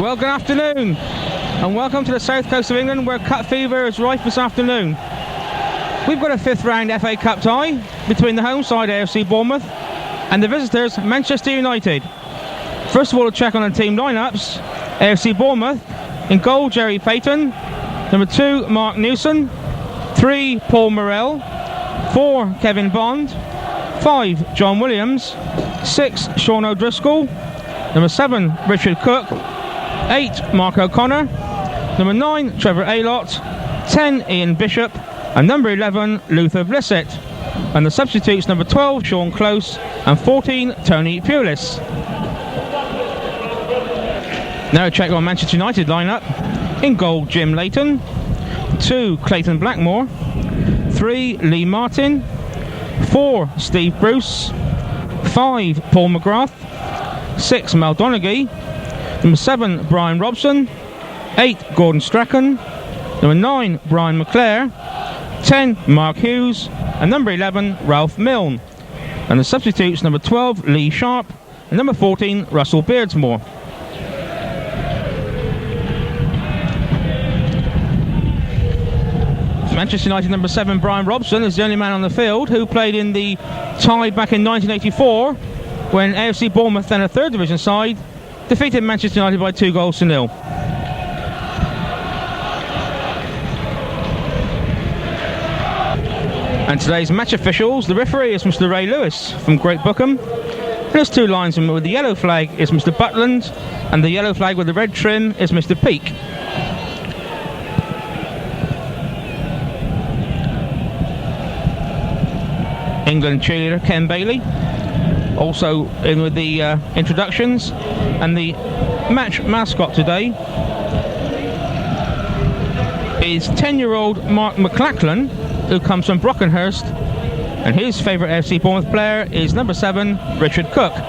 Well, good afternoon, and welcome to the south coast of England, where cut fever is rife this afternoon. We've got a fifth round FA Cup tie between the home side AFC Bournemouth and the visitors Manchester United. First of all, a check on the team lineups. AFC Bournemouth, in goal Jerry Peyton, number 2 Mark Newson, 3 Paul Morrell, 4 Kevin Bond, 5 John Williams, 6 Sean O'Driscoll, number 7 Richard Cooke, 8 Mark O'Connor, number 9 Trevor Aylott, 10 Ian Bishop, and number 11 Luther Blissett. And the substitutes, number 12 Sean Close and 14 Tony Pulis. Now a check on Manchester United lineup. In goal Jim Leighton, 2 Clayton Blackmore, 3 Lee Martin, 4 Steve Bruce, 5 Paul McGrath, 6 Mel Donaghy, number 7 Brian Robson, 8 Gordon Strachan, number 9 Brian McClair, 10 Mark Hughes, and number 11 Ralph Milne. And the substitutes, number 12 Lee Sharpe and number 14 Russell Beardsmore. Manchester United number 7 Brian Robson is the only man on the field who played in the tie back in 1984 when AFC Bournemouth, then a third division side, defeated Manchester United by 2-0. And today's match officials, the referee is Mr. Ray Lewis from Great Bookham. And there's 2 linesmen with the yellow flag is Mr. Butland, and the yellow flag with the red trim is Mr. Peake. England cheerleader Ken Bailey also in with the introductions, and the match mascot today is 10-year-old Mark McLachlan, who comes from Brockenhurst, and his favourite FC Bournemouth player is number 7 Richard Cooke.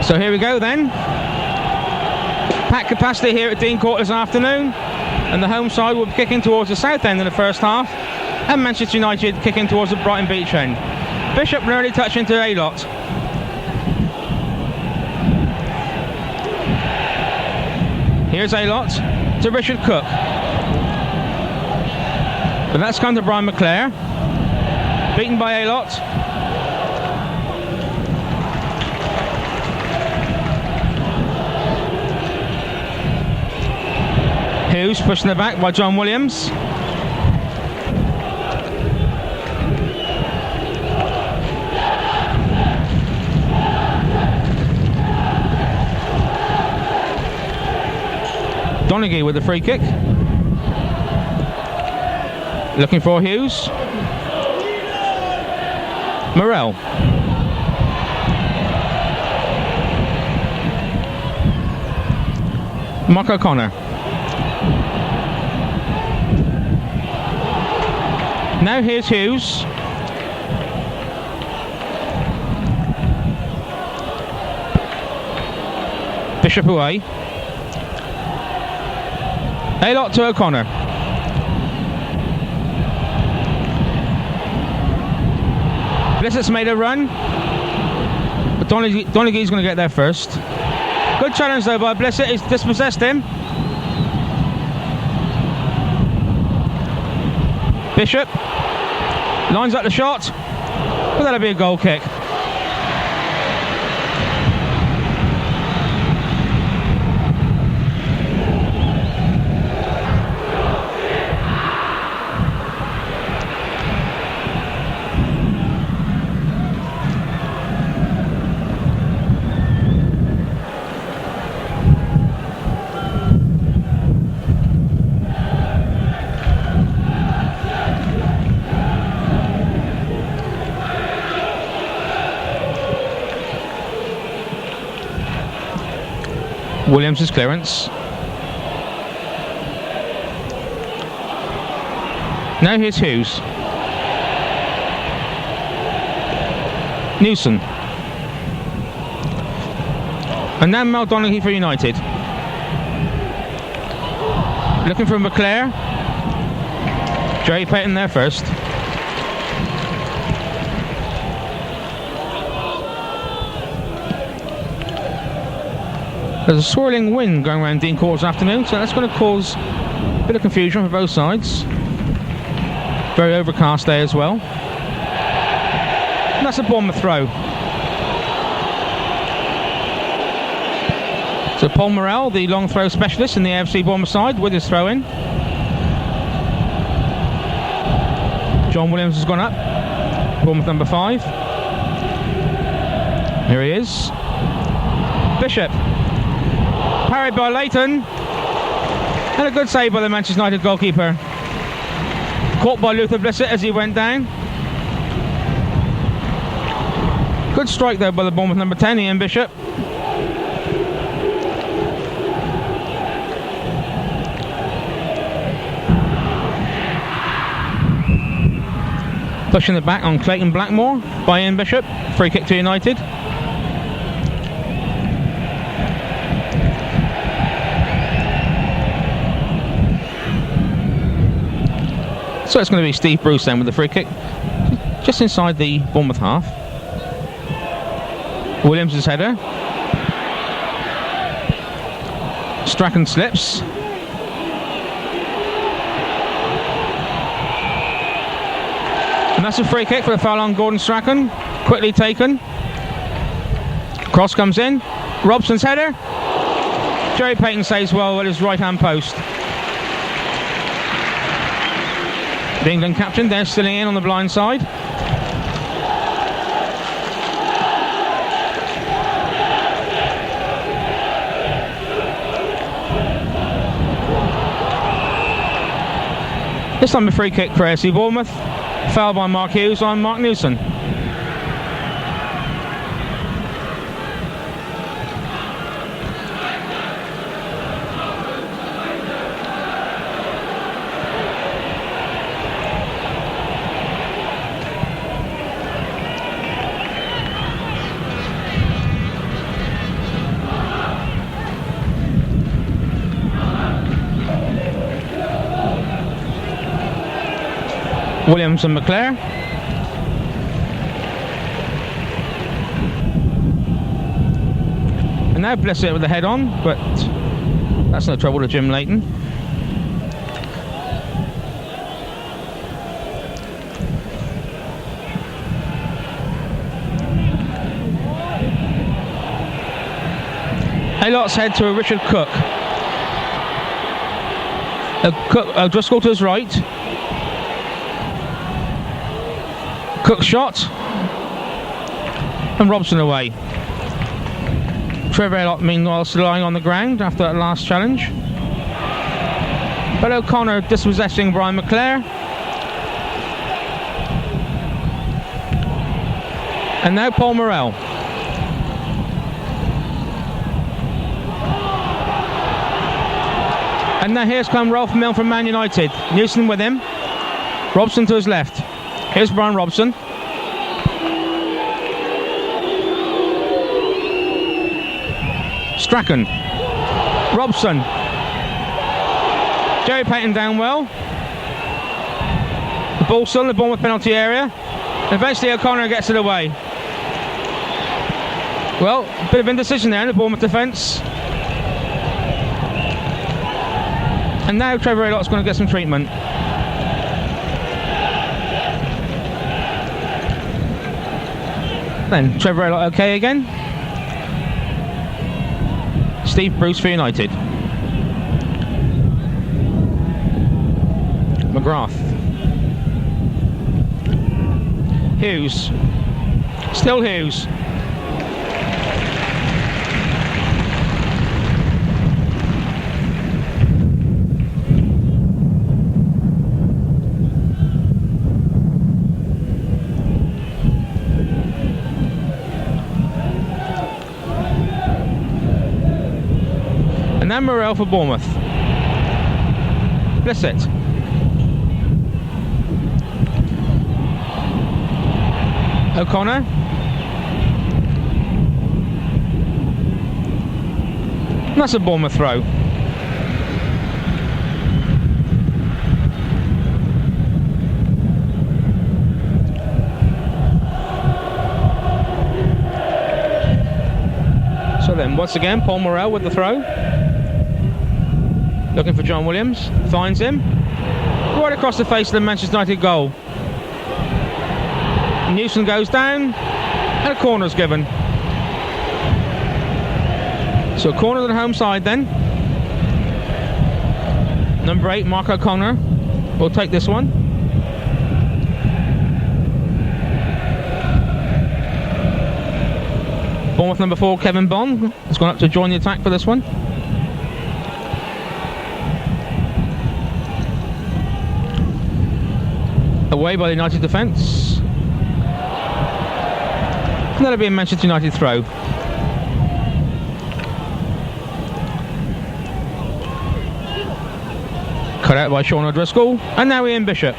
So here we go then. Packed capacity here at Dean Court this afternoon, and the home side will be kicking towards the south end in the first half, and Manchester United kicking towards the Brighton Beach end. Bishop an early touch into Aylott. Here's Aylott to Richard Cooke. But that's come to Brian McClair. Beaten by Aylott. Hughes pushing it back by John Williams. Donaghy with the free kick. Looking for Hughes. Morrell. Mark O'Connor. Now here's Hughes. Bishop away. Aylott to O'Connor. Blissett's made a run, but Donaghy's going to get there first. Good challenge though by Blissett. He's dispossessed him. Bishop lines up the shot, but that'll be a goal kick. Williams' clearance. Now here's Hughes. Newson. And now Donaghy for United. Looking for McClair. Peyton there first. There's a swirling wind going around Dean Court this afternoon, so that's going to cause a bit of confusion for both sides. Very overcast day as well. And that's a Bournemouth throw. So Paul Morrell, the long throw specialist in the AFC Bournemouth side, with his throw in. John Williams has gone up. Bournemouth number 5. Here he is. Bishop. Parried by Leighton. And a good save by the Manchester United goalkeeper. Caught by Blissett as he went down. Good strike though by the Bournemouth number 10, Ian Bishop. Pushing it back on Clayton Blackmore by Ian Bishop. Free kick to United. So it's going to be Steve Bruce then with the free kick. Just inside the Bournemouth half. Williams' header. Strachan slips. And that's a free kick for the foul on Gordon Strachan. Quickly taken. Cross comes in. Robson's header. Peyton saves well at his right hand post. The England captain there stilling in on the blind side. This time a free kick for AFC Bournemouth. Foul by Mark Hughes on Mark Newson. Williams and McClair. And now Blissett with the head on, but that's no trouble to Jim Leighton. Aylott's head to a Richard Cooke. Cooke just go to his right. Cooke shot. And Robson away. Trevor Aylott meanwhile still lying on the ground after that last challenge. But O'Connor dispossessing Brian McClair. And now Paul Morrell. And now here's come Ralph Milne from Man United. Newson with him. Robson to his left. Here's Brian Robson. Strachan. Robson. Peyton down well. The ball still in the Bournemouth penalty area. Eventually O'Connor gets it away. Well, a bit of indecision there in the Bournemouth defence. And now Trevor Aylott's going to get some treatment. Then Trevor Aylott okay again. Steve Bruce for United. McGrath. Hughes. Still Hughes. now Morrell for Bournemouth. Blissett. O'Connor. And that's a Bournemouth throw. So then, once again, Paul Morrell with the throw. Looking for John Williams. Finds him. Right across the face of the Manchester United goal. Newson goes down. And a corner's given. So a corner to the home side then. Number 8, Mark O'Connor, will take this one. Bournemouth number 4, Kevin Bond, has gone up to join the attack for this one. Away by the United defence. And that'll be a Manchester United throw. Cut out by Sean O'Driscoll. And now Ian Bishop.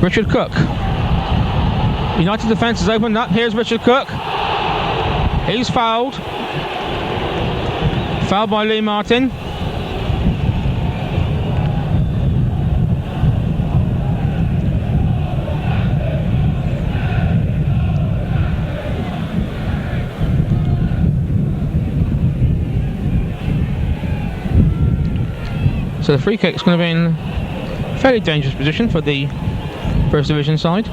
Richard Cooke. United defence has opened up. Here's Richard Cooke. He's fouled. Fouled by Lee Martin. So the free kick's going to be in a fairly dangerous position for the First Division side.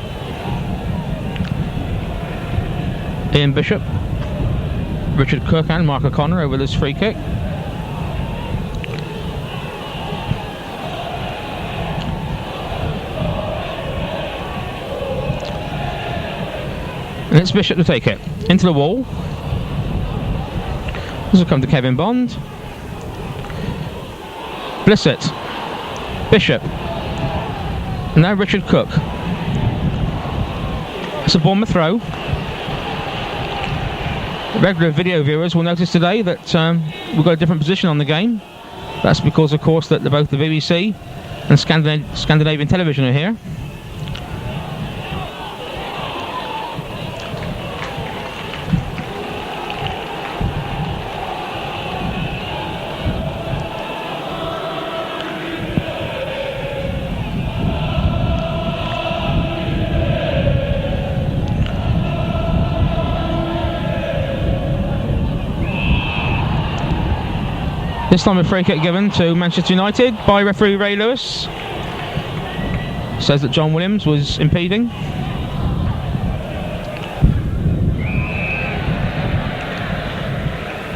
Ian Bishop, Richard Cooke and Mark O'Connor over this free kick. And it's Bishop to take it. Into the wall. This will come to Kevin Bond. Blissett. Bishop. And now Richard Cooke. It's a Bournemouth throw. Regular video viewers will notice today that we've got a different position on the game. That's because, of course, that both the BBC and Scandinavian television are here. This time a free kick given to Manchester United by referee Ray Lewis. Says that John Williams was impeding.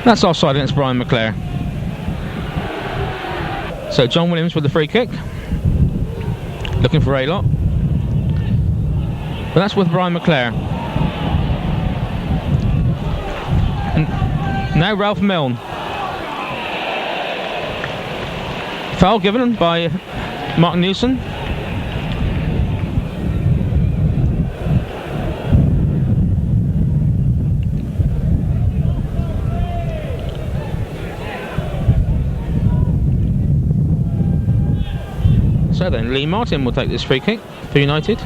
That's offside against Brian McClair. So John Williams with the free kick. Looking for Aylott. But that's with Brian McClair. And now Ralph Milne. Foul given by Mark Newson. So then Lee Martin will take this free kick for United.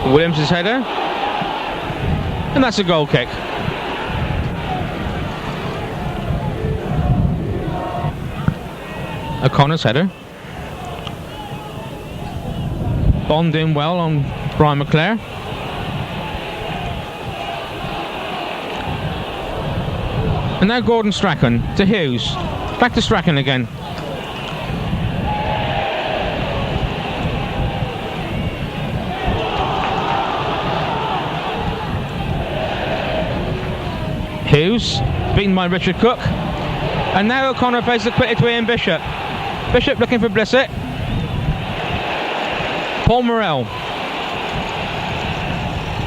Williams' header. And that's a goal kick. O'Connor's header. Bond in well on Brian McClair. And now Gordon Strachan to Hughes. Back to Strachan again. Hughes, beaten by Richard Cooke. And now O'Connor plays the quickly to Ian Bishop. Bishop looking for Blissett. Paul Morrell.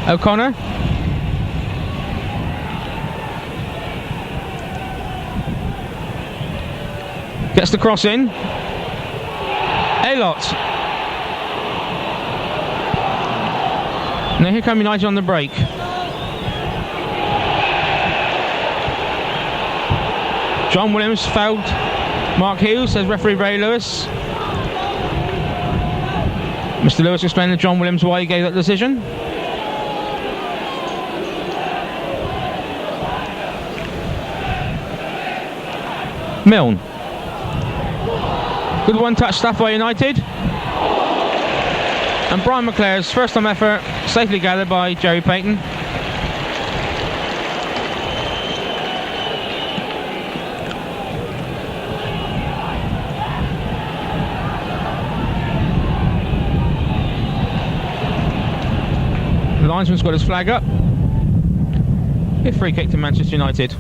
O'Connor. Gets the cross in. Aylott. Now here come United on the break. John Williams fouled Mark Hughes, says referee Ray Lewis. Mr. Lewis explained to John Williams why he gave that decision. Milne. Good one-touch stuff by United. And Brian McClair's first-time effort safely gathered by Jerry Peyton. The linesman's got his flag up. A free kick to Manchester United.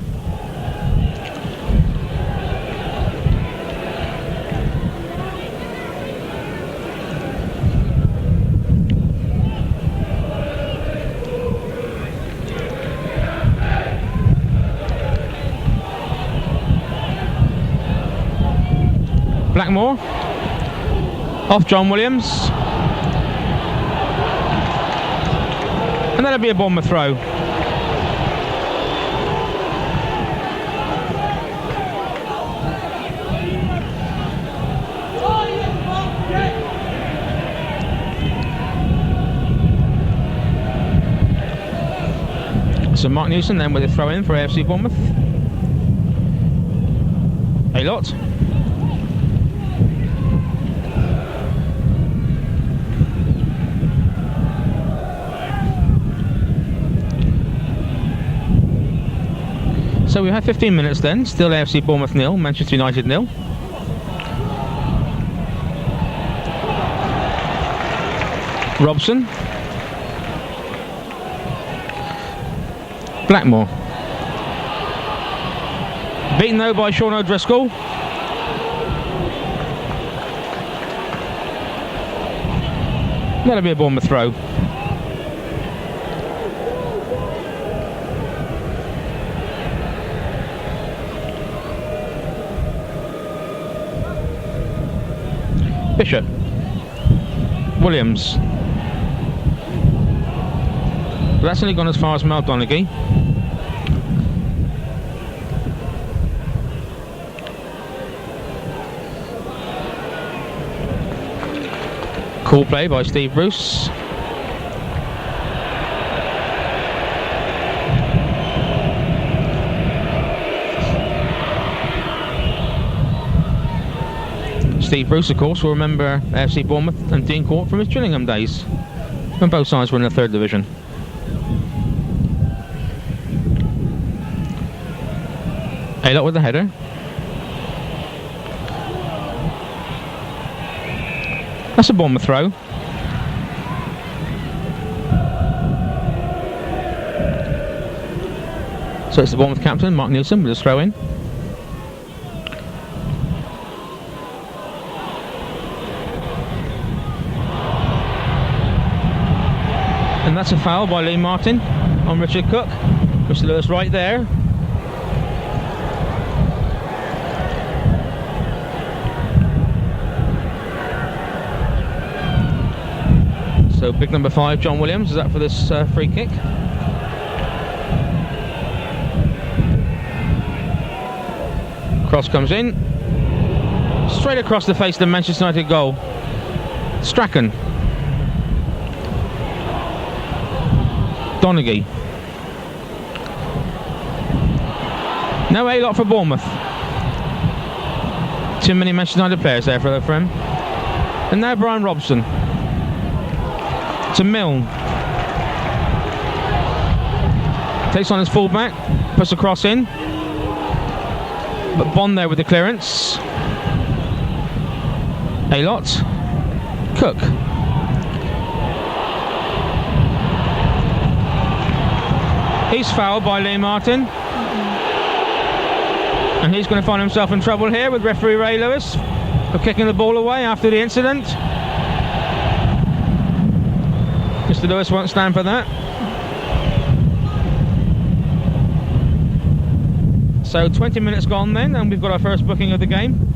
Blackmore off John Williams, and that'll be a Bournemouth throw. So Mark Newson then with a throw in for AFC Bournemouth. Aylott. So we have 15 minutes then, still AFC Bournemouth 0, Manchester United 0. Robson. Blackmore. Beaten though by Sean O'Driscoll. That'll be a Bournemouth throw. Bishop. Williams. But that's only gone as far as Mel Donaghy. Cool play by Steve Bruce. Steve Bruce, of course, will remember AFC Bournemouth and Dean Court from his Gillingham days, when both sides were in the 3rd division. Aylott with the header. That's a Bournemouth throw. So it's the Bournemouth captain, Mark Newson, with his throw in. And that's a foul by Lee Martin on Richard Cooke. Mr. Lewis right there. So big number 5, John Williams, is up for this free kick. Cross comes in. Straight across the face of the Manchester United goal. Strachan. Donaghy. No Aylott for Bournemouth. Too many Manchester United players there for him. And now Brian Robson. To Milne. Takes on his fullback. Puts a cross in. But Bond there with the clearance. Aylott. Cooke. He's fouled by Lee Martin. And he's going to find himself in trouble here with referee Ray Lewis for kicking the ball away after the incident. Mr. Lewis won't stand for that. So 20 minutes gone then, and we've got our first booking of the game.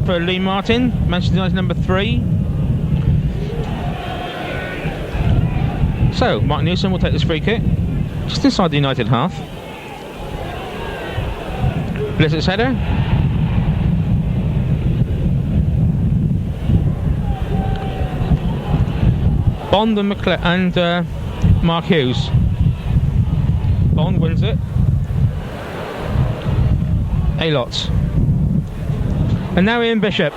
for Lee Martin, Manchester United number 3. So, Mark Newson will take this free kick, just inside the United half. Blissett's header. Bond and McClair and Mark Hughes. Bond wins it. Aylott. And now Ian Bishop.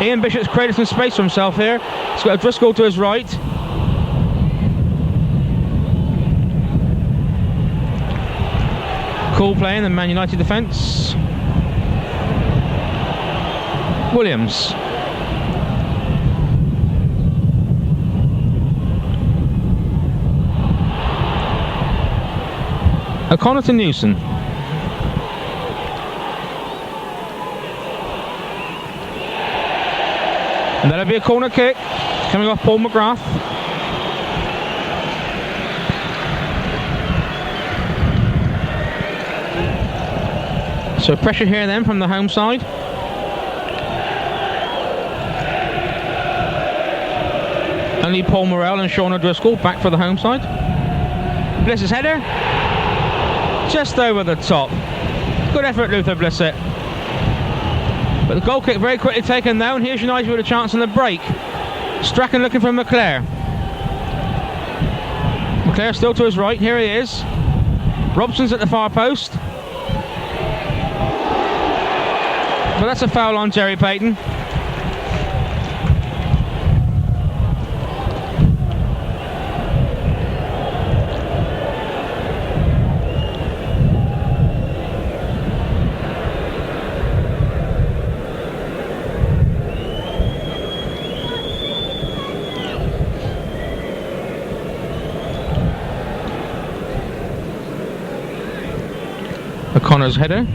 Ian Bishop's created some space for himself here. He's got a Driscoll to his right. Cool play in the Man United defence. Williams. O'Connor to Newson. And that'll be a corner kick coming off Paul McGrath. So pressure here then from the home side. Only Paul Morrell and Sean O'Driscoll back for the home side. Blissett's header. Just over the top. Good effort, Luther Blissett. But the goal kick very quickly taken though, and here's United with a chance on the break. Strachan looking for McClair. McClair still to his right, here he is. Robson's at the far post. But that's a foul on Jerry Peyton. O'Connor's header.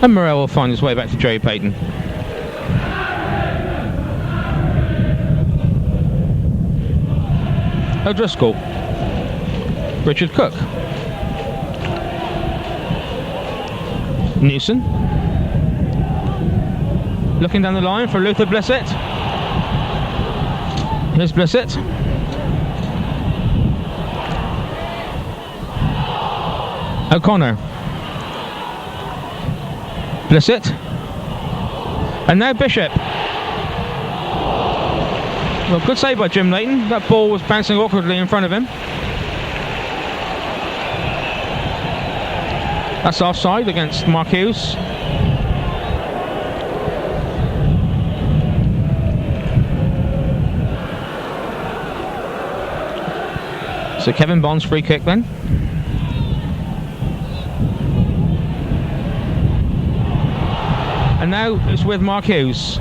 And Morrell will find his way back to Jerry Peyton. O'Driscoll. Richard Cooke. Newson. Looking down the line for Luther Blissett. Here's Blissett. O'Connor. Blissett. And now Bishop. Well, good save by Jim Leighton. That ball was bouncing awkwardly in front of him. That's offside against Mark Hughes. So Kevin Bond's free kick then. And now it's with Mark Hughes.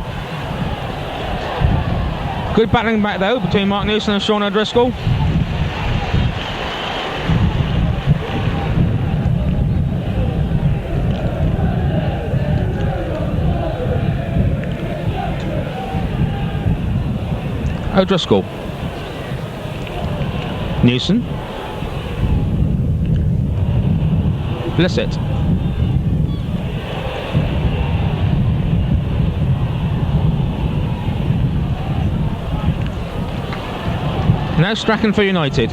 Good battling back though between Mark Newson and Sean O'Driscoll. O'Driscoll. Newson. Blissett. Now Strachan for United.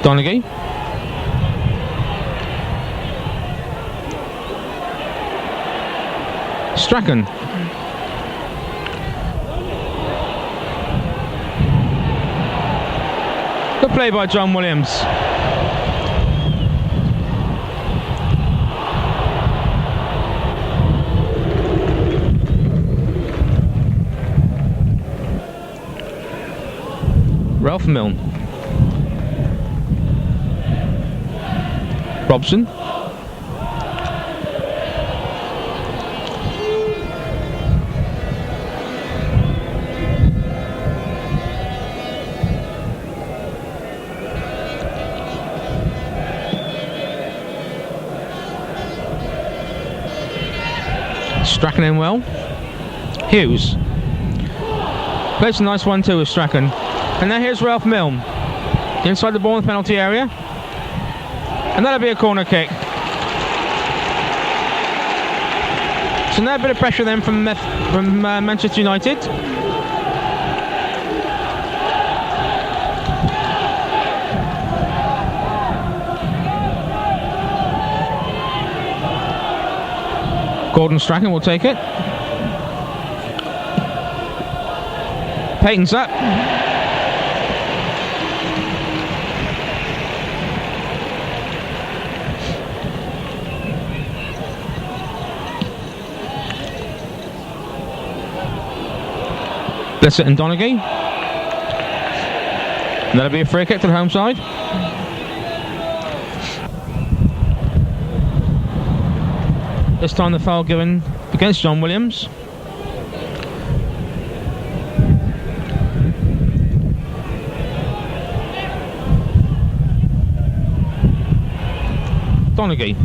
Donaghy. Strachan. Good play by John Williams. Ralph Milne. Robson. Strachan in well. Hughes. Plays a nice one too with Strachan. And now here's Ralph Milne. Inside the Bournemouth penalty area. And that'll be a corner kick. So now a bit of pressure then from Manchester United. Gordon Strachan will take it. Peyton's up. Blissett and Donaghy. And that'll be a free kick to the home side. This time the foul given against John Williams. Donaghy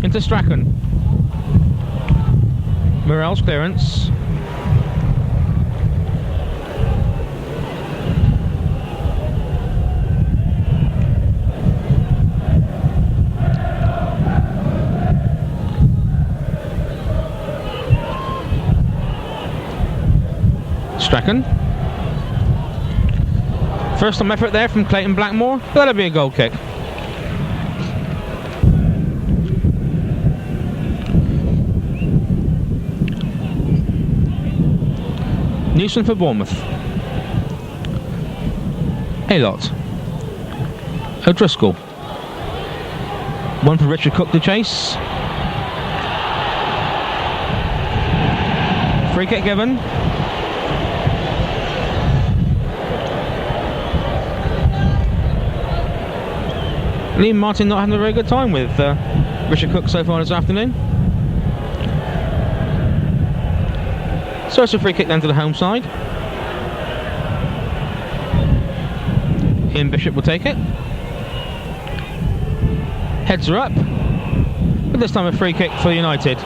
into Strachan. Morrell's clearance. Strachan. First time effort there from Clayton Blackmore. That'll be a goal kick. Newson for Bournemouth. Aylott. O'Driscoll. One for Richard Cooke to chase. Free kick given. Liam Martin not having a very good time with Richard Cooke so far this afternoon. So it's a free kick then to the home side. Ian Bishop will take it. Heads are up. But this time a free kick for United.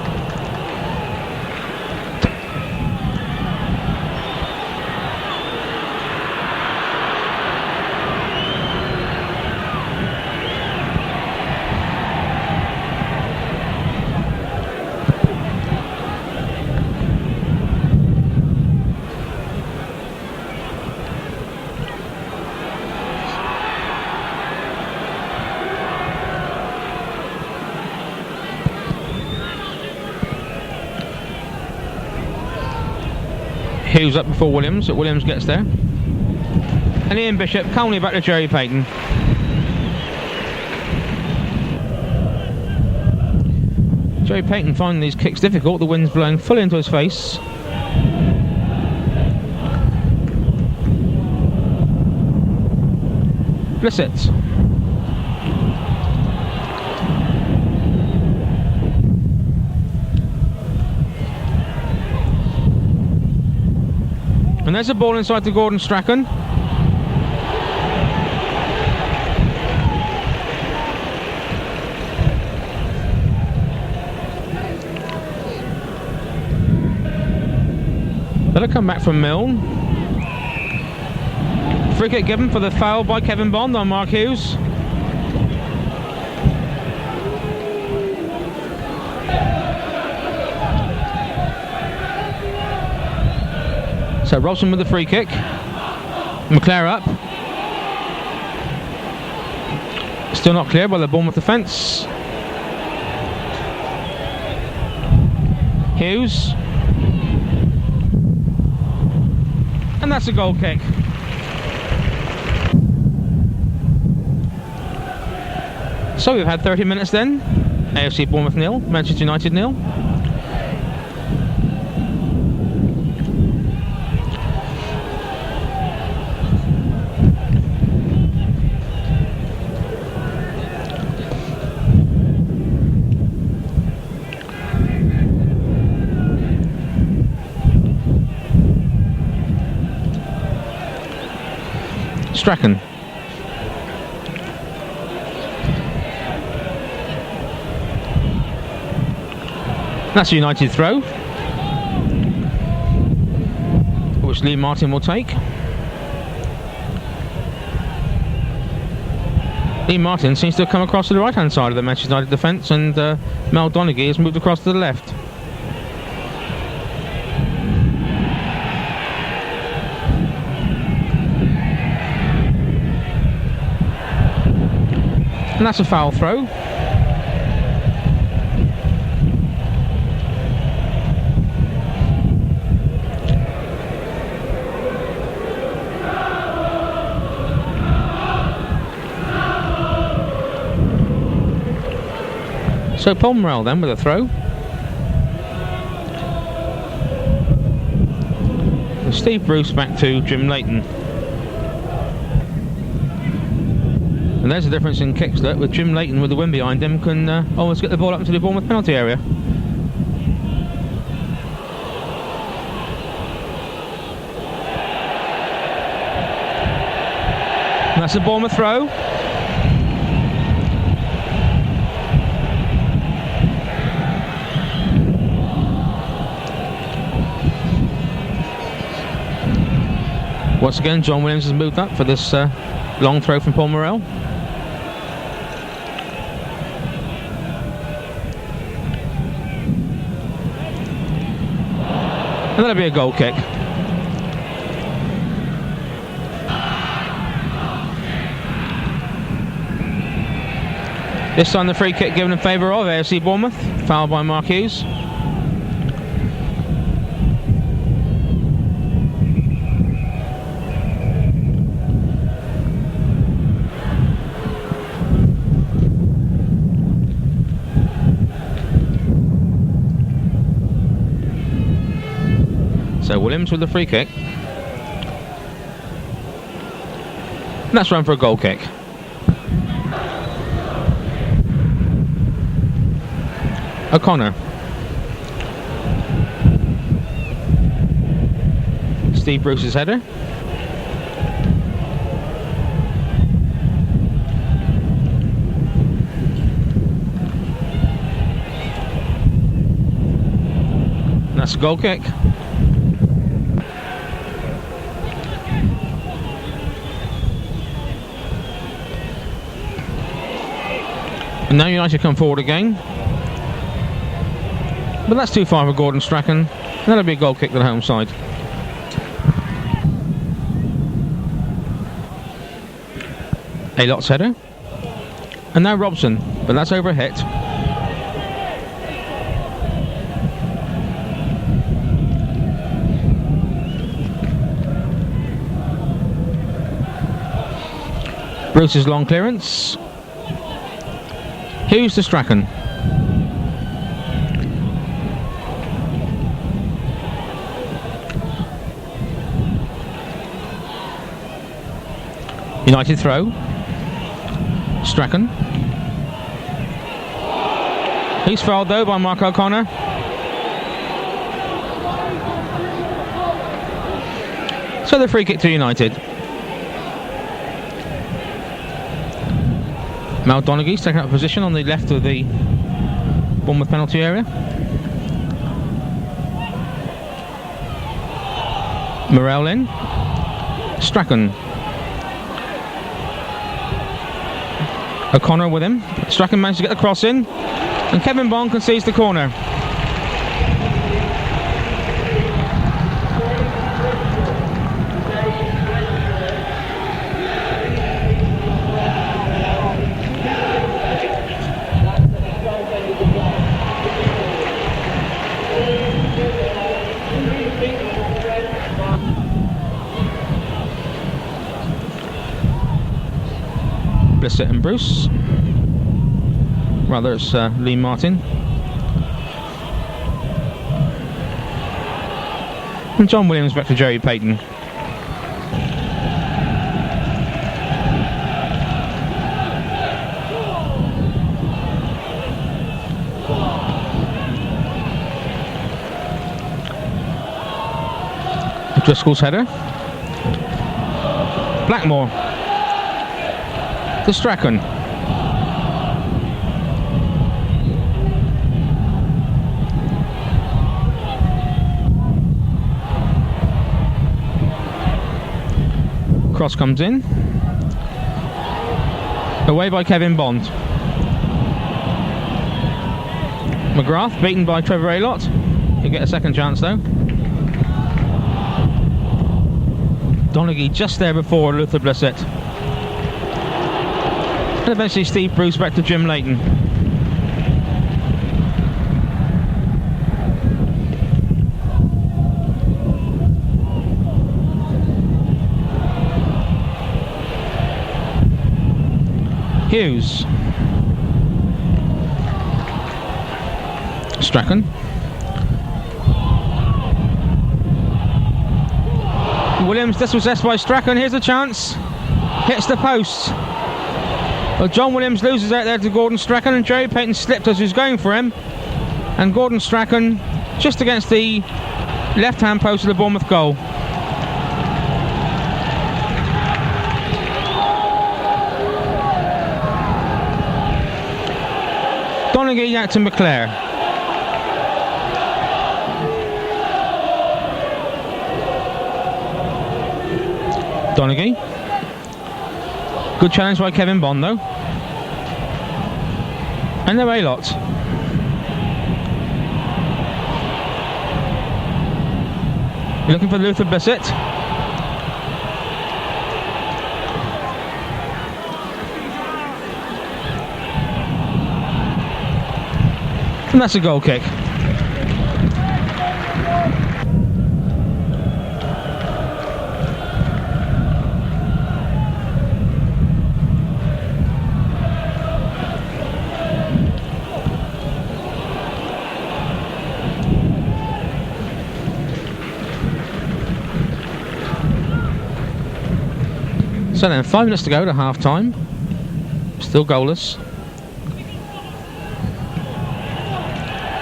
Hughes up before Williams, but Williams gets there. And Ian Bishop calmly back to Jerry Peyton. Jerry Peyton finding these kicks difficult, the wind's blowing fully into his face. Blissett. And there's a ball inside to Gordon Strachan. That'll come back from Milne. Free kick given for the foul by Kevin Bond on Mark Hughes. So Robson with the free kick. McClair up. Still not clear by the Bournemouth defence. Hughes. And that's a goal kick. So we've had 30 minutes then. AFC Bournemouth 0, Manchester United 0. Strachan. That's a United throw. It was which Lee Martin will take. Lee Martin seems to have come across to the right hand side of the Manchester United defence, and Mel Donaghy has moved across to the left. And that's a foul throw. So Paul Morrell then with a throw. And Steve Bruce back to Jim Leighton. And there's the difference in kicks, that with Jim Leighton with the wind behind him can almost get the ball up into the Bournemouth penalty area. And that's a Bournemouth throw. Once again, John Williams has moved up for this long throw from Paul Morrell. And that'll be a goal kick. This time the free kick given in favour of AFC Bournemouth. Foul by Mark Hughes. So Williams with the free kick. And that's run for a goal kick. O'Connor. Steve Bruce's header. And that's a goal kick. And now United come forward again. But that's too far for Gordon Strachan. That'll be a goal kick to the home side. Aylott's header. And now Robson, but that's over a hit. Bruce's long clearance. Hughes to Strachan. United throw. Strachan. He's fouled though by Mark O'Connor. So the free kick to United. Mel Donaghy's taking up a position on the left of the Bournemouth penalty area. Morrell in. Strachan. O'Connor with him. Strachan managed to get the cross in. And Kevin Bond concedes the corner. Blissett and Bruce. Rather, it's Lee Martin. And John Williams back to Jerry Peyton. Driscoll's header. Blackmore. To Strachan. Cross comes in. Away by Kevin Bond. McGrath beaten by Trevor Aylott. He'll get a second chance though. Donaghy just there before Luther Blissett. And eventually Steve Bruce back to Jim Leighton. Hughes. Strachan. Williams dispossessed by Strachan. Here's a chance. Hits the post. Well, John Williams loses out there to Gordon Strachan, and Jerry Peyton slipped as he was going for him. And Gordon Strachan just against the left-hand post of the Bournemouth goal. Donaghy out to McClair. Donaghy. Good challenge by Kevin Bond though. And now Aylott. Looking for Luther Blissett. And that's a goal kick. So then 5 minutes to go to half time. Still goalless.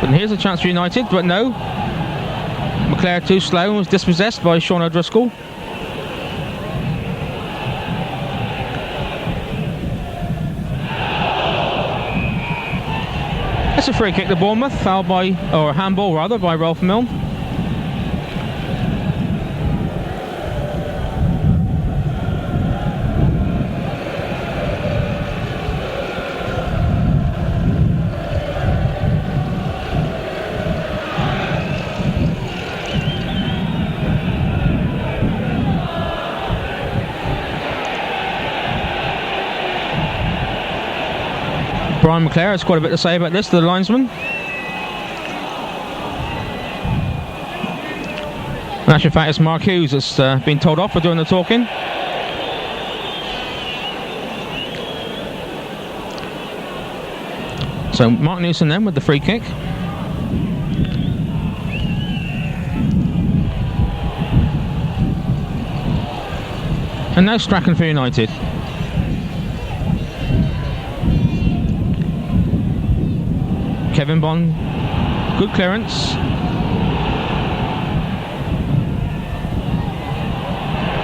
And here's a chance for United, but no. McClair too slow and was dispossessed by Sean O'Driscoll. It's a free kick to Bournemouth, foul by, or a handball rather, by Rolf Milne. Brian McClair has quite a bit to say about this to the linesman. In actual fact, it's Mark Hughes that's been told off for doing the talking. So Mark Newson then with the free kick. And now Strachan for United. Kevin Bond, good clearance.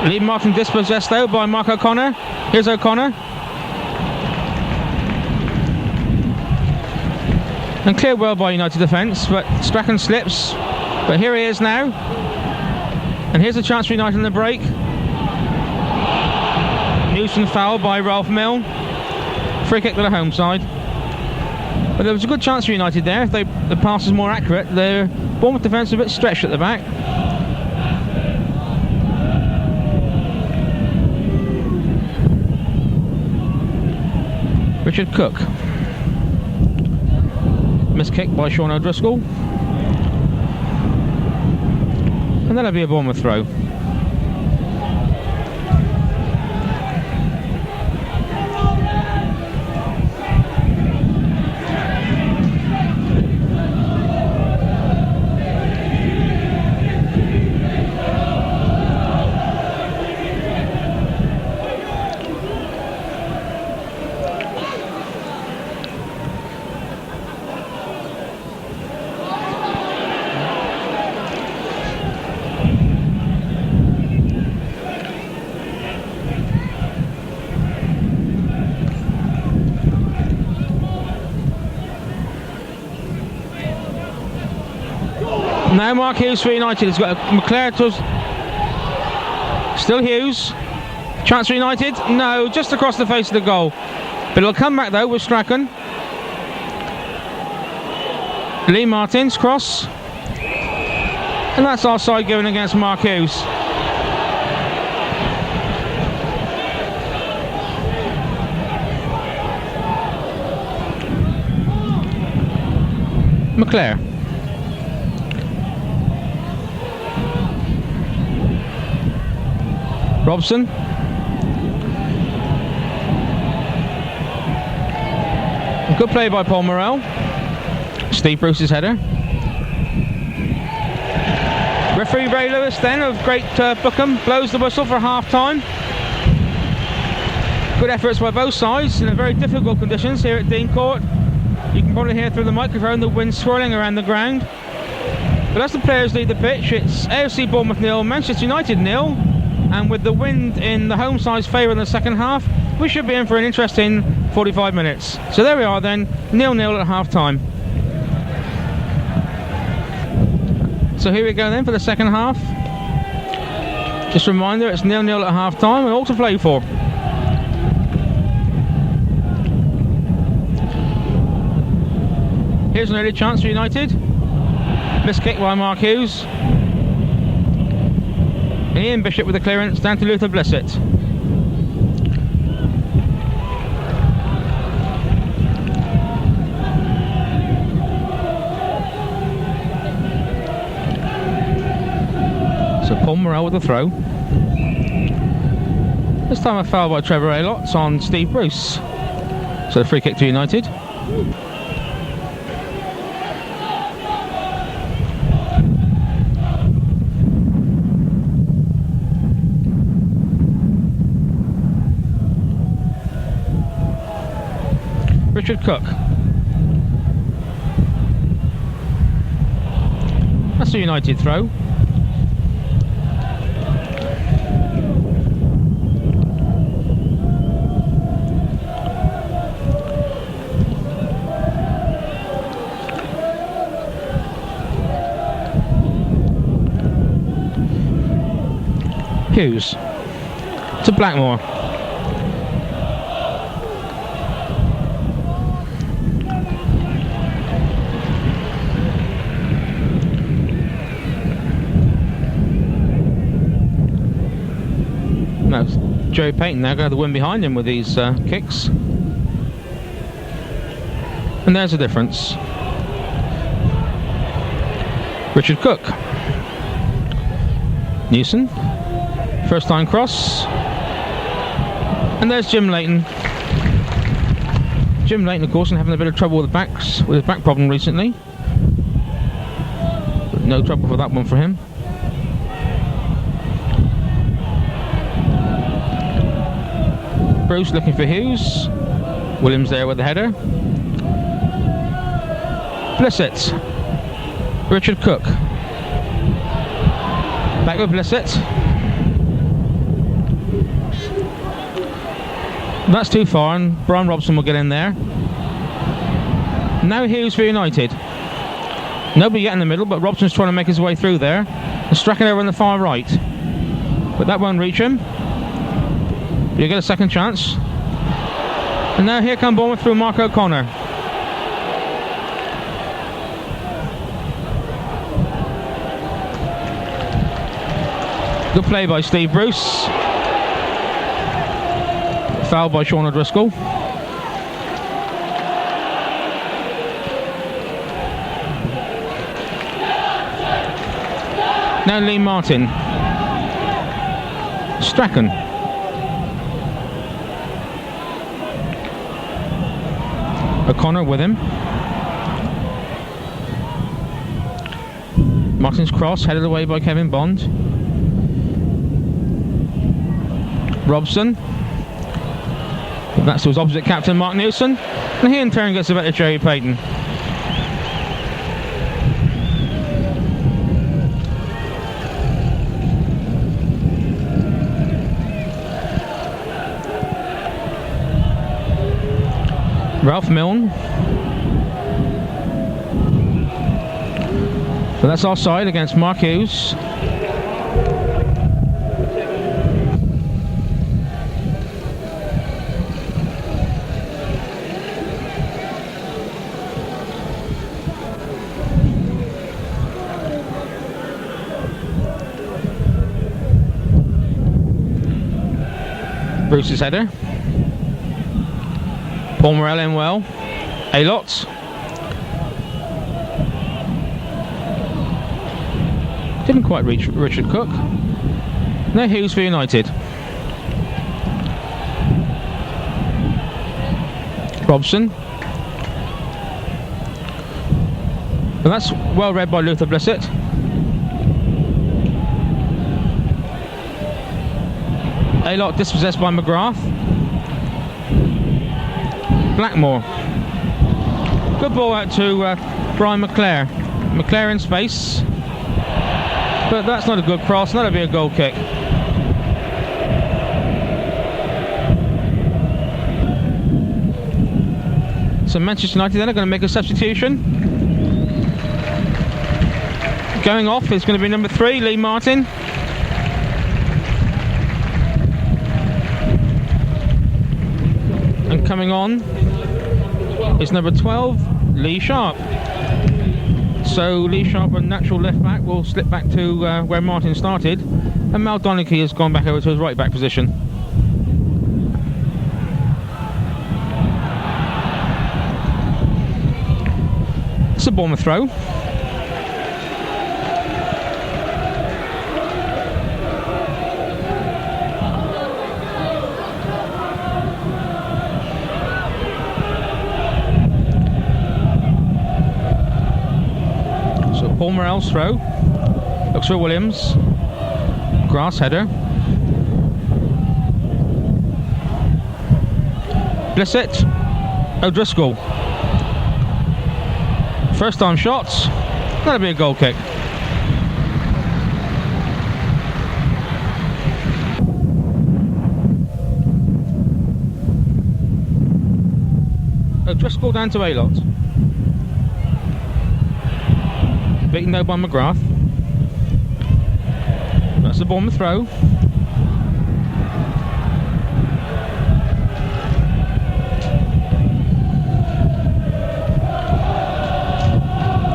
Lee Martin dispossessed though by Mark O'Connor. Here's O'Connor. And cleared well by United defence, but Strachan slips. But here he is now. And here's a chance for United in the break. Newson foul by Rolf Milne. Free kick to the home side. But there was a good chance for United there. If the pass was more accurate, their Bournemouth defence was a bit stretched at the back. Richard Cooke. Missed kick by Sean O'Driscoll. And that'll be a Bournemouth throw. Now Mark Hughes for United has got a McClair to still Hughes. Chance for United? No, just across the face of the goal. But it'll come back though with Strachan. Lee Martin's cross. And that's our side going against Mark Hughes. McClair. Robson. Good play by Paul Morrell. Steve Bruce's header. Referee Ray Lewis then of Great Bookham blows the whistle for half time. Good efforts by both sides in very difficult conditions here at Dean Court. You can probably hear through the microphone the wind swirling around the ground. But as the players leave the pitch, it's AFC Bournemouth 0, Manchester United 0. And with the wind in the home side's favour in the second half, we should be in for an interesting 45 minutes. So there we are then, 0-0 at half time. So here we go then for the second half. Just a reminder, it's 0-0 at half time and all to play for. Here's an early chance for United. Missed kick by Mark Hughes. And Ian Bishop with the clearance down to Luther Blissett. So Paul Morrell with the throw. This time a foul by Trevor Aylott on Steve Bruce. So the free kick to United. Richard Cooke. That's a United throw. Hughes to Blackmore. No, Joe Peyton now got the wind behind him with these kicks. And there's the difference. Richard Cooke. Newson. First time cross. And there's Jim Leighon. Jim Leighon, of course, and having a bit of trouble with his back problem recently. But no trouble for that one for him. Bruce looking for Hughes. Williams there with the header. Blissett. Richard Cooke. Back with Blissett. That's too far, and Brian Robson will get in there. Now Hughes for United. Nobody yet in the middle, but Robson's trying to make his way through there. And Strachan over on the far right. But that won't reach him. You get a second chance. And now here come Bournemouth through Mark O'Connor. Good play by Steve Bruce. Foul by Sean O'Driscoll. Now Lee Martin. Strachan. O'Connor with him. Martin's cross headed away by Kevin Bond. Robson. That's to his opposite captain Mark Newson. And he in turn gets a bit of Jerry Peyton. Ralph Milne. So that's offside against Mark Hughes. Bruce's header. Paul Morrell in well. Aylott. Didn't quite reach Richard Cooke. No Hughes for United. Robson. And that's well read by Luther Blissett. Aylott dispossessed by McGrath. Blackmore. Good ball out to Brian McClair. McClair in space. But that's not a good cross, that'll be a goal kick. So Manchester United then are going to make a substitution. Going off is going to be number 3, Lee Martin. And coming on is number 12, Lee Sharpe. So Lee Sharpe, a natural left back, will slip back to where Martin started, and Mal Donaghy has gone back over to his right back position. It's a Bournemouth throw. Paul Morrell's throw. Looks for Williams. Grass header. Blissett. O'Driscoll. First time shots. That'll be a goal kick. O'Driscoll down to Aylott. Beaten though by McGrath. That's the Bournemouth throw.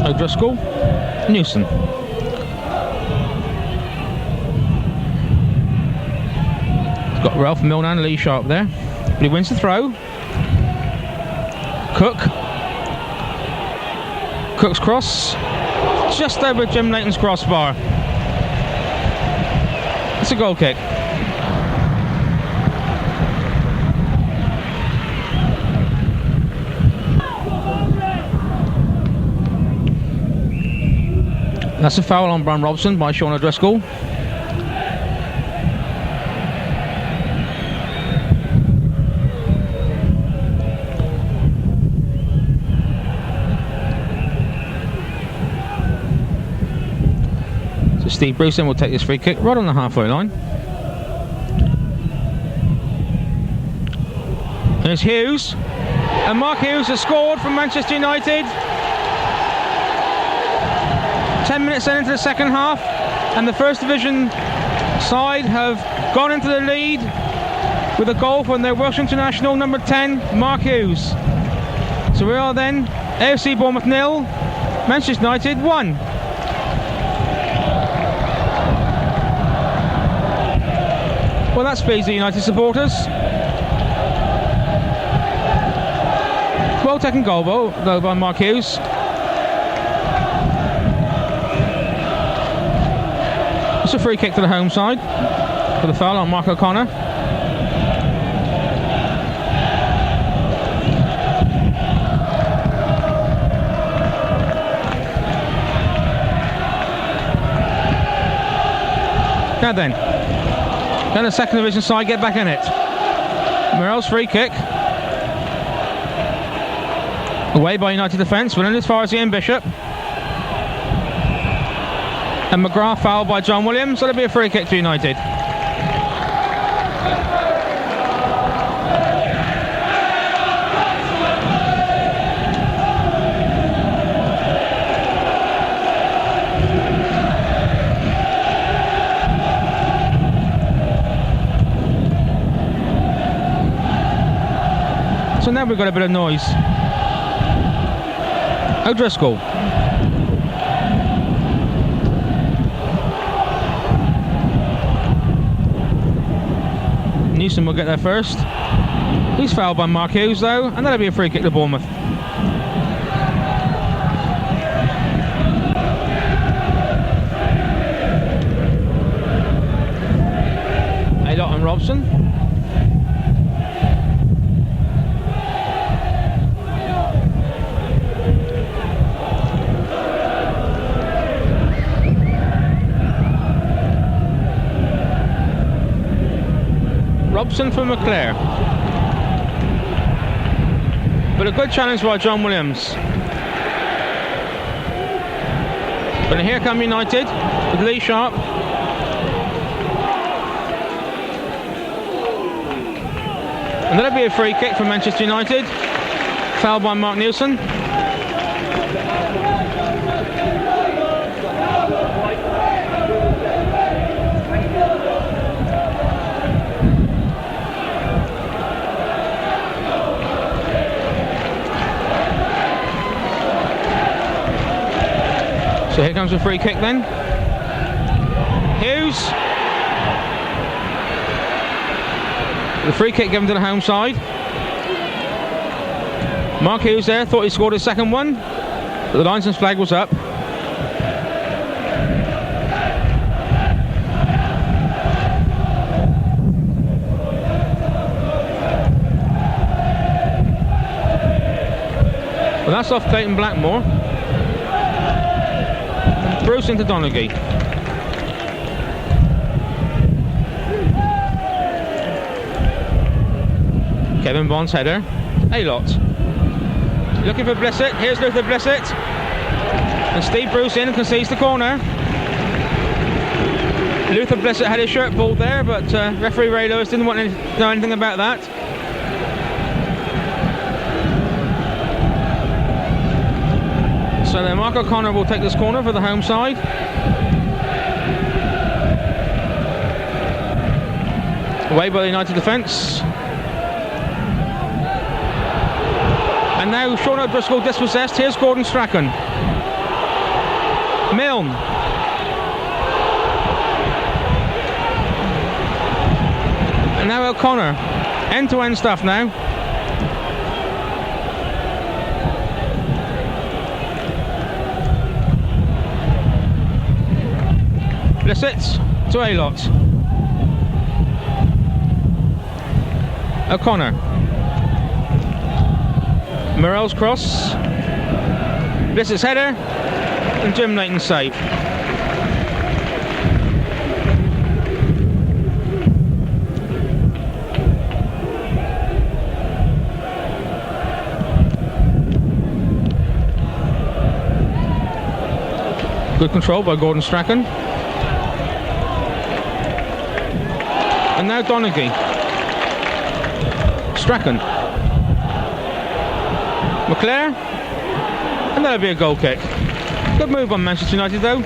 O'Driscoll. Newson. Got Ralph Milne and Lee Sharpe there. But he wins the throw. Cooke. Cooke's cross. Just over Jim Leighton's crossbar. It's a goal kick. That's a foul on Brian Robson by Sean O'Driscoll. Steve Bruceson will take this free kick right on the halfway line. There's Hughes. And Mark Hughes has scored for Manchester United. 10 minutes into the second half, and the First Division side have gone into the lead with a goal from their Welsh international number 10, Mark Hughes. So we are then AFC Bournemouth 0, Manchester United 1. Well, that speeds the United supporters. Well taken goal though by Mark Hughes. It's a free kick to the home side for the foul on Mark O'Connor. Now then the second division side get back in it. Morrell's free kick. Away by United defence, running as far as Ian Bishop. And McGrath fouled by John Williams, so it'll be a free kick to United. So now we've got a bit of noise. O'Driscoll. Newson will get there first. He's fouled by Mark Hughes though, and that'll be a free kick to Bournemouth. Aylott and Robson. Robson for McClair. But a good challenge by John Williams. But here come United with Lee Sharpe. And that'll be a free kick for Manchester United. Foul by Mark Newson. So here comes a free kick then. Hughes. The free kick given to the home side. Mark Hughes there, thought he scored his second one, but the linesman's flag was up. Well, that's off Peyton Blackmore. Bruce into Donaghy. Kevin Bond's header. Aylott. Looking for Blissett. Here's Luther Blissett. And Steve Bruce in and concedes the corner. Luther Blissett had his shirt pulled there, but referee Ray Lewis didn't want to know anything about that. So then Mark O'Connor will take this corner for the home side. Away by the United defence. And now Sean O'Driscoll dispossessed. Here's Gordon Strachan. Milne. And now O'Connor. End-to-end stuff now. Blissett to Aylott. O'Connor. Morrell's cross. Blissett's header. And Jim Leighton's save. Good control by Gordon Strachan. And now Donaghy. Strachan. McClair. And that'll be a goal kick. Good move on Manchester United though.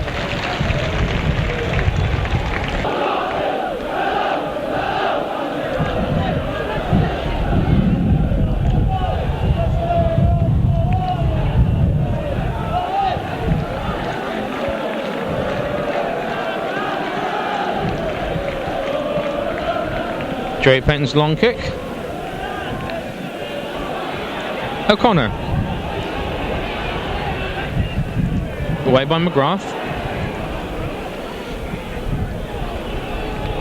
Jerry Peyton's long kick. O'Connor. Away by McGrath.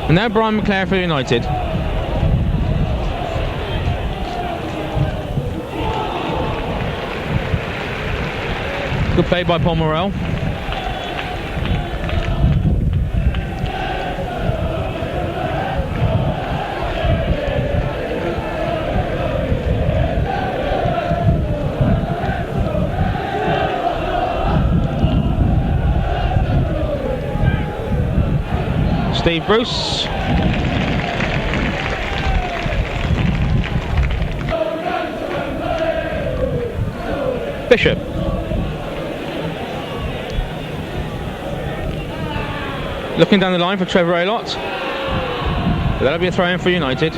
And now Brian McClair for United. Good play by Paul Morrell. Steve Bruce. Bishop. Looking down the line for Trevor Aylott. That'll be a throw in for United.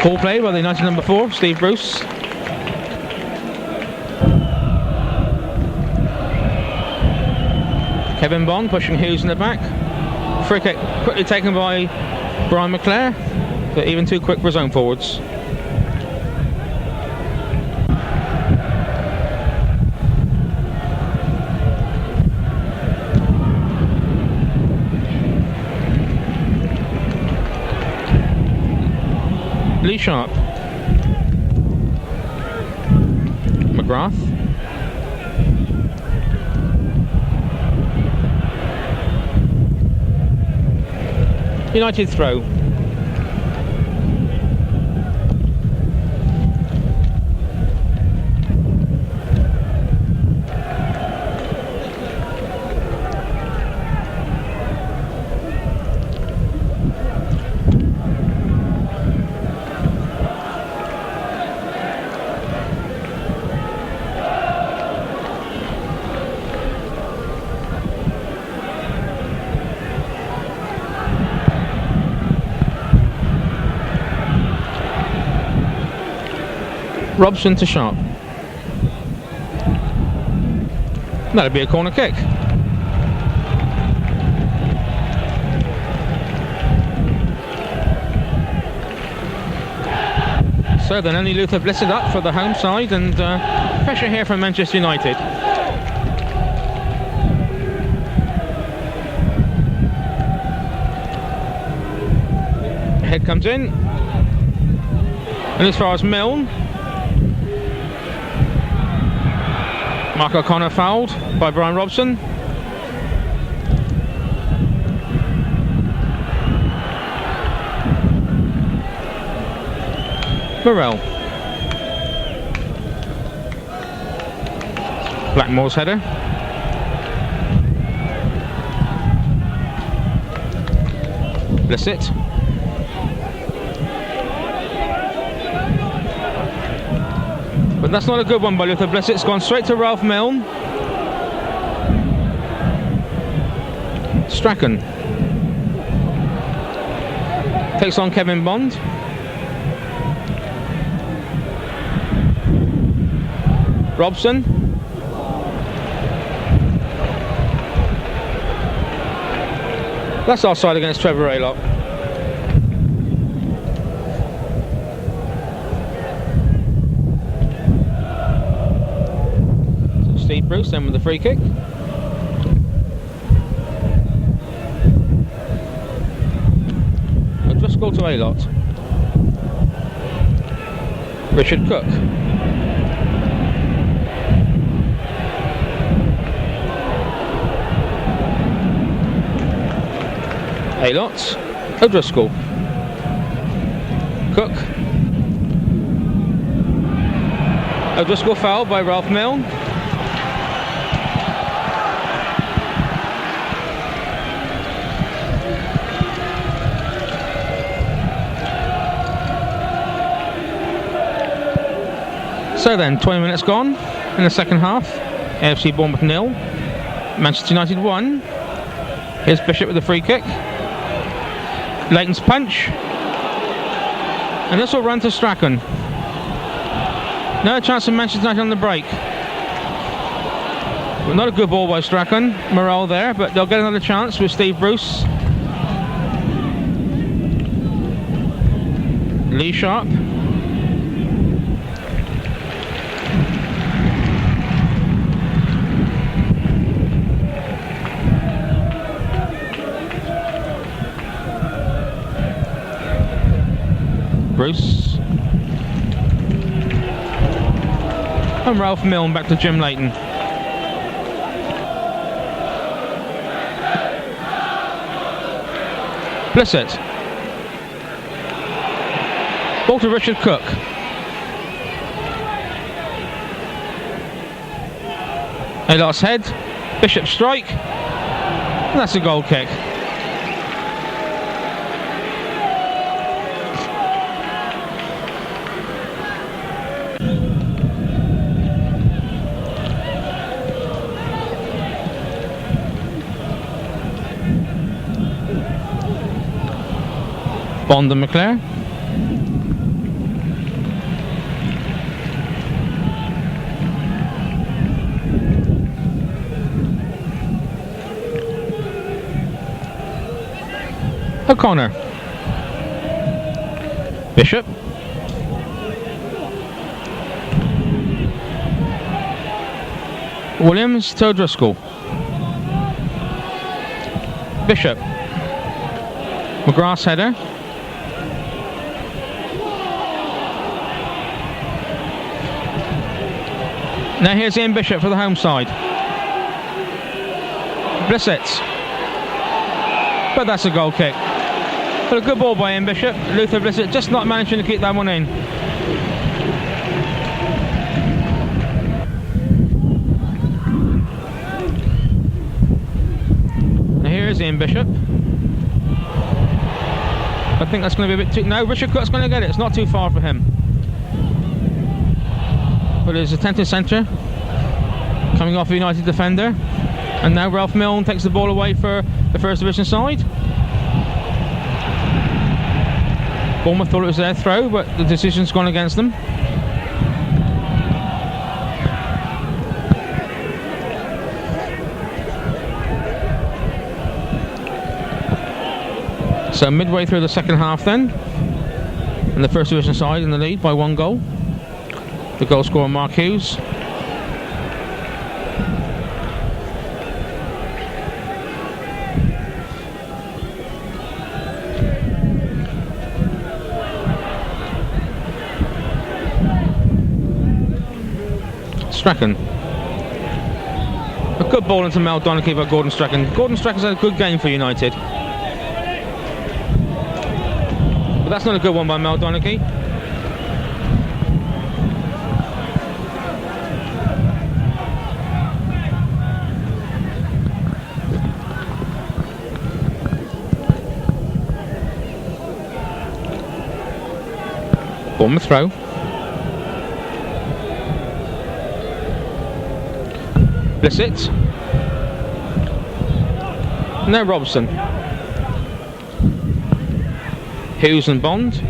Ball play by the United number 4, Steve Bruce. Kevin Bond pushing Hughes in the back. Free kick quickly taken by Brian McClair, but even too quick for his own forwards. Sharpe, McGrath, United throw. Robson to Sharpe. That'll be a corner kick. So then only Luther Blissett up for the home side, and pressure here from Manchester United. Head comes in, and as far as Milne, Mark O'Connor fouled by Brian Robson. Morrell. Blackmore's header. Blissett. But that's not a good one by Luther Blissett. It's gone straight to Ralph Milne. Strachan takes on Kevin Bond. Robson. That's offside against Trevor Aylott. Steve Bruce then with the free kick. O'Driscoll to Aylott. Richard Cooke. Aylott. O'Driscoll. Cooke. O'Driscoll fouled by Ralph Milne. So then, 20 minutes gone in the second half. AFC Bournemouth 0, Manchester United 1. Here's Bishop with the free kick. Leighton's punch. And this will run to Strachan. No chance of Manchester United on the break. Well, not a good ball by Strachan. Morrell there, but they'll get another chance with Steve Bruce. Sharpe. Bruce. And Ralph Milne back to Jim Leighton. Blissett. Ball to Richard Cooke. Aylott's head. Bishop strike. And that's a goal kick. Bond and McClair. O'Connor. Bishop. Williams to O'Driscoll. Bishop. McGrath's header. Now here's Ian Bishop for the home side. Blissett. But that's a goal kick. But a good ball by Ian Bishop. Luther Blissett just not managing to keep that one in. Now here's Ian Bishop. I think that's going to be a bit too... No, Richard Cooke's going to get it. It's not too far for him. But it's a attempted centre. Coming off a United defender. And now Ralph Milne takes the ball away for the First Division side. Bournemouth thought it was their throw, but the decision's gone against them. So midway through the second half then, and the First Division side in the lead by 1 goal. The goal scorer Mark Hughes. Strachan. A good ball into Mel Donaghy by Gordon Strachan. Gordon Strachan's had a good game for United. But that's not a good one by Mel Donaghy. Bournemouth throw. Blissett. Now Robson. Hughes and Bond.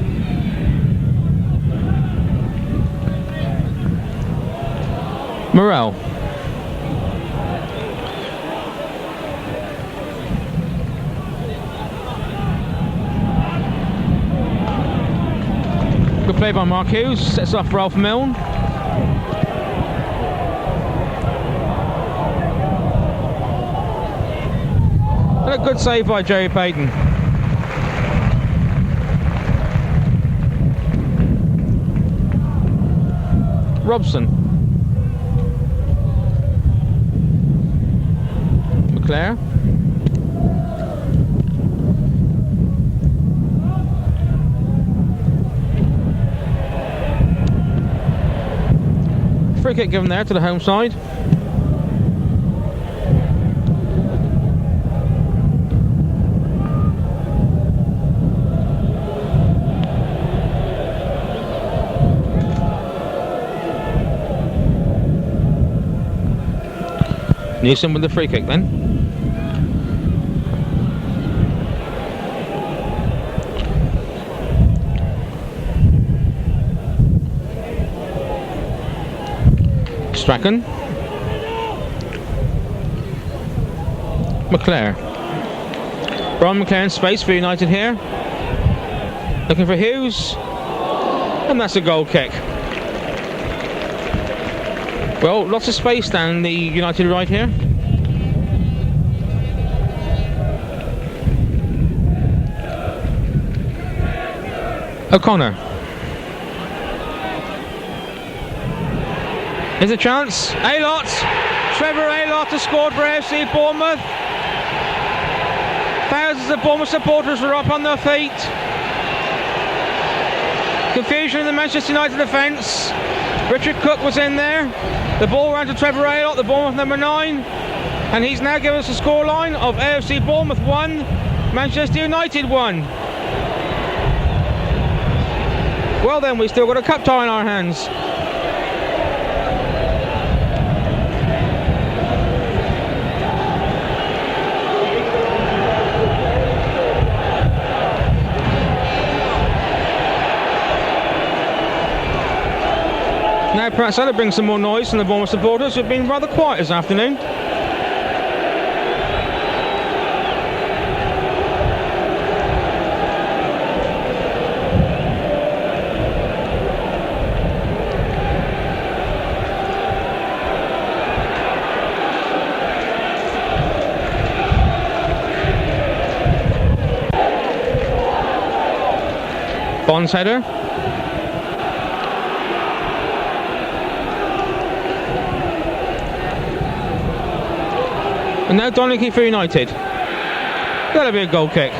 Morrell. Good play by Mark Hughes. Sets off Ralph Milne. And a good save by Jerry Peyton. Robson. McClair. Free kick given there to the home side. Newson with the free kick then. Strachan. McClair. Brian McClair in space for United here. Looking for Hughes. And that's a goal kick. Well, lots of space down the United right here. O'Connor. Here's a chance. Aylott. Trevor Aylott has scored for AFC Bournemouth. Thousands of Bournemouth supporters were up on their feet. Confusion in the Manchester United defence. Richard Cooke was in there. The ball ran to Trevor Aylott, the Bournemouth number 9. And he's now given us a scoreline of AFC Bournemouth 1, Manchester United 1. Well then, we've still got a cup tie in our hands. Now perhaps that'll bring some more noise from the Bournemouth supporters who've been rather quiet this afternoon. Bond's header. And now Donaghy for United. That'll be a goal kick.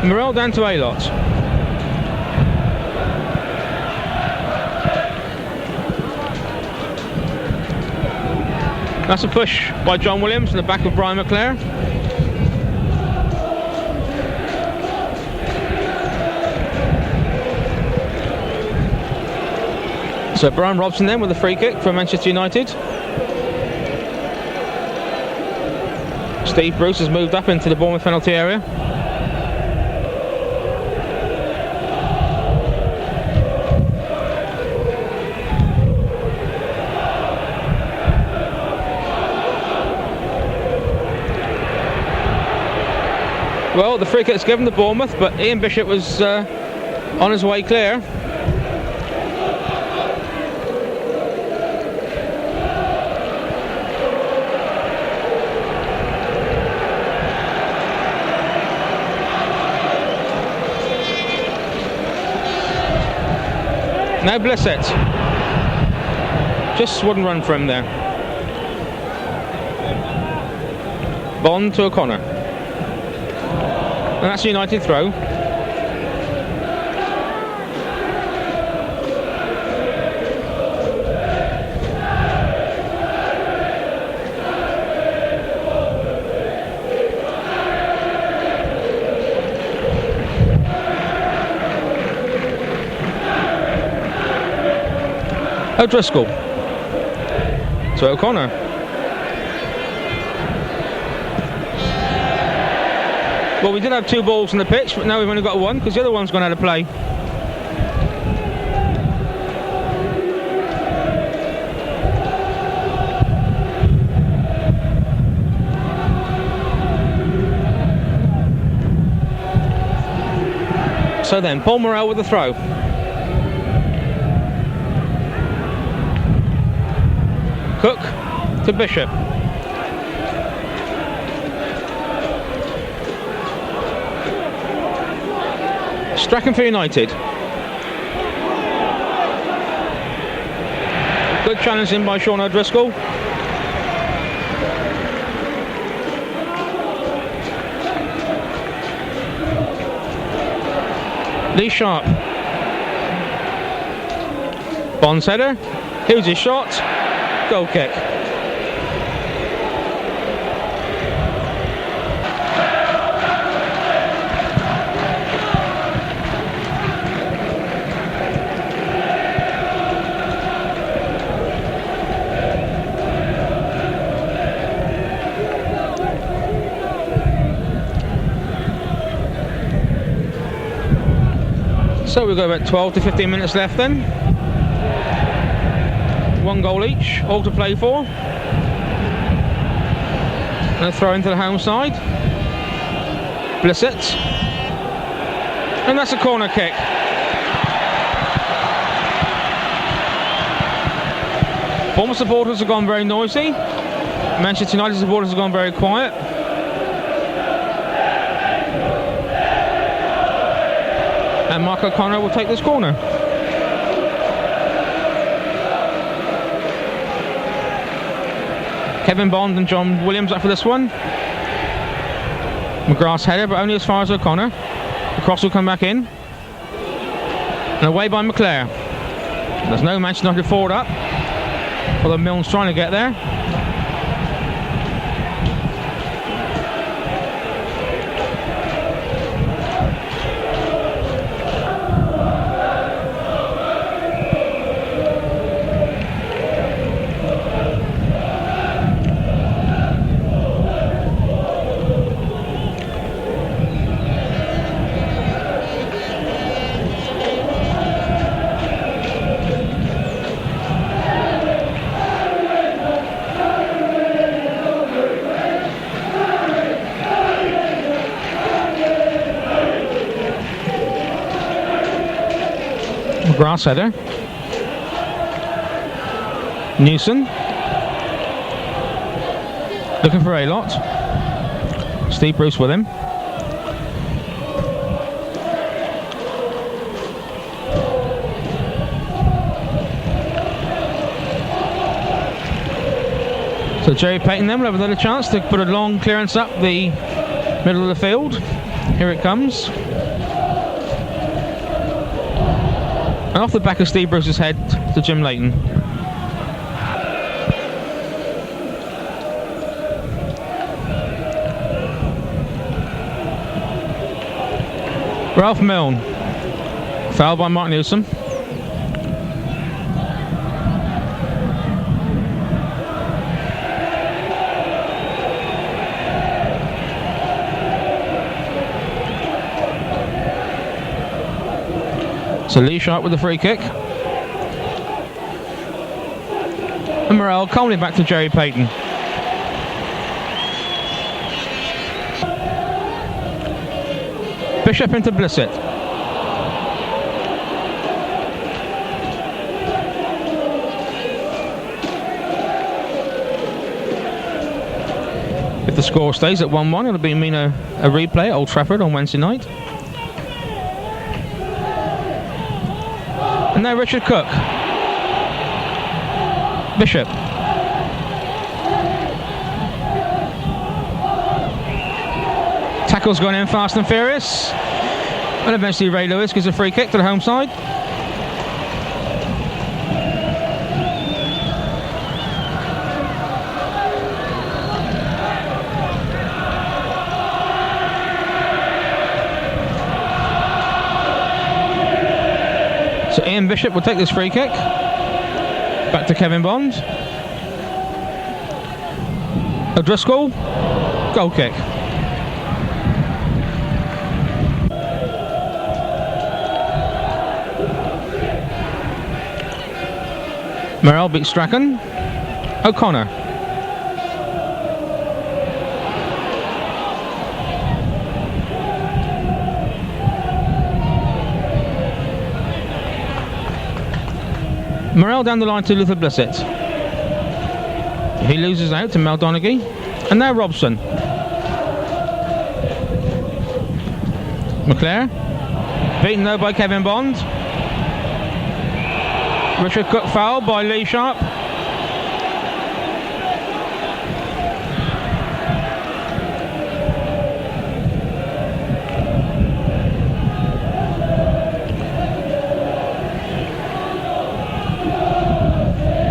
Morrell down to Aylott. That's a push by John Williams in the back of Brian McClair. So Brian Robson then with a free kick for Manchester United. Steve Bruce has moved up into the Bournemouth penalty area. Well, the free kick's given to Bournemouth, but Ian Bishop was on his way clear. Now Blissett. Just wouldn't run for him there. Bond to O'Connor. And that's a United throw. O'Driscoll to O'Connor. Well, we did have two balls in the pitch, but now we've only got one because the other one's gone out of play. So then, Paul Morrell with the throw. Cooke to Bishop. Strachan for United. Good challenge in by Sean O'Driscoll. Lee Sharpe. Bond's header. Hughes' shot. Goal kick. So we've got about 12 to 15 minutes left then. One goal each, all to play for. And a throw into the home side. Blissett. And that's a corner kick. Bournemouth supporters have gone very noisy. Manchester United supporters have gone very quiet. And Mark O'Connor will take this corner. Kevin Bond and John Williams up for this one. McGrath's header, but only as far as O'Connor. The cross will come back in. And away by McClair. There's no Manchester United forward up. Although Milne's trying to get there. McGrath's header. Newson. Looking for Aylott. Steve Bruce with him. So Jerry Peyton then will have another chance to put a long clearance up the middle of the field. Here it comes. And off the back of Steve Bruce's head to Jim Leighton. Ralph Milne. Foul by Mark Newson. So Lee Sharpe with the free kick. And Morrell calmly back to Jerry Peyton. Bishop into Blissett. If the score stays at 1-1, it'll mean a replay at Old Trafford on Wednesday night. And now Richard Cooke. Bishop. Tackle's gone in fast and furious. And eventually Ray Lewis gives a free kick to the home side. So Ian Bishop will take this free kick. Back to Kevin Bond. O'Driscoll. Goal kick. Morrell beats Strachan. O'Connor. Morrell down the line to Luther Blissett. He loses out to Mel Donaghy. And now Robson. McClair. Beaten though by Kevin Bond. Richard Cooke foul by Lee Sharpe.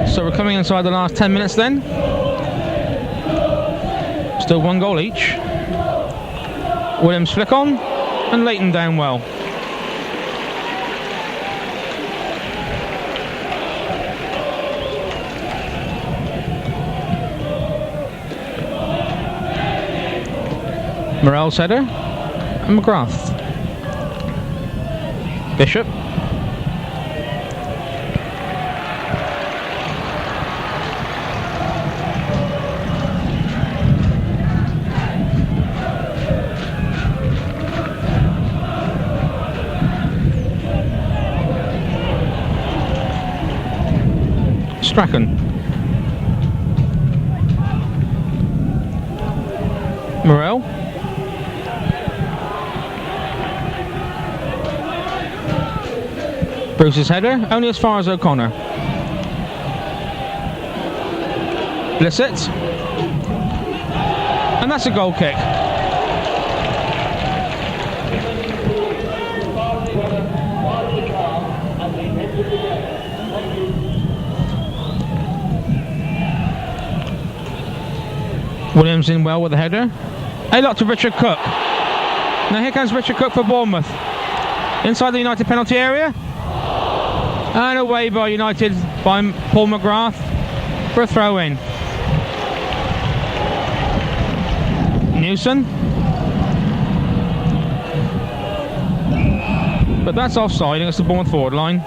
So we're coming inside the last 10 minutes then. Still 1 goal each. Williams flick on and Leighton down well. Morrell's header and McGrath. Bishop. Strachan. Morrell. Bruce's header, only as far as O'Connor. Blissett. And that's a goal kick. Williams in well with the header. Aylott to Richard Cooke. Now here comes Richard Cooke for Bournemouth. Inside the United penalty area. And away by United by Paul McGrath for a throw in. Newson. But that's offside against the Bournemouth forward line.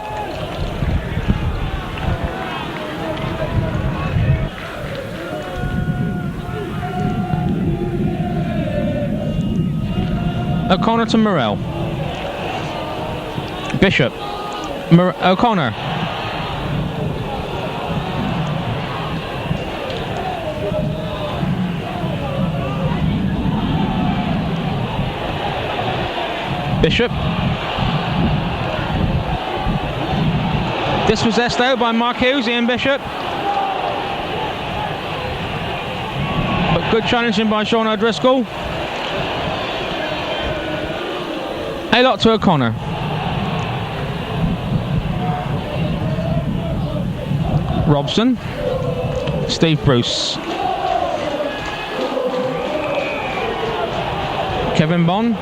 O'Connor to Morrell. Bishop. O'Connor. Bishop. Dispossessed though by Mark Hughes, Ian Bishop. But good challenging by Sean O'Driscoll. Aylott to O'Connor. Robson. Steve Bruce. Kevin Bond.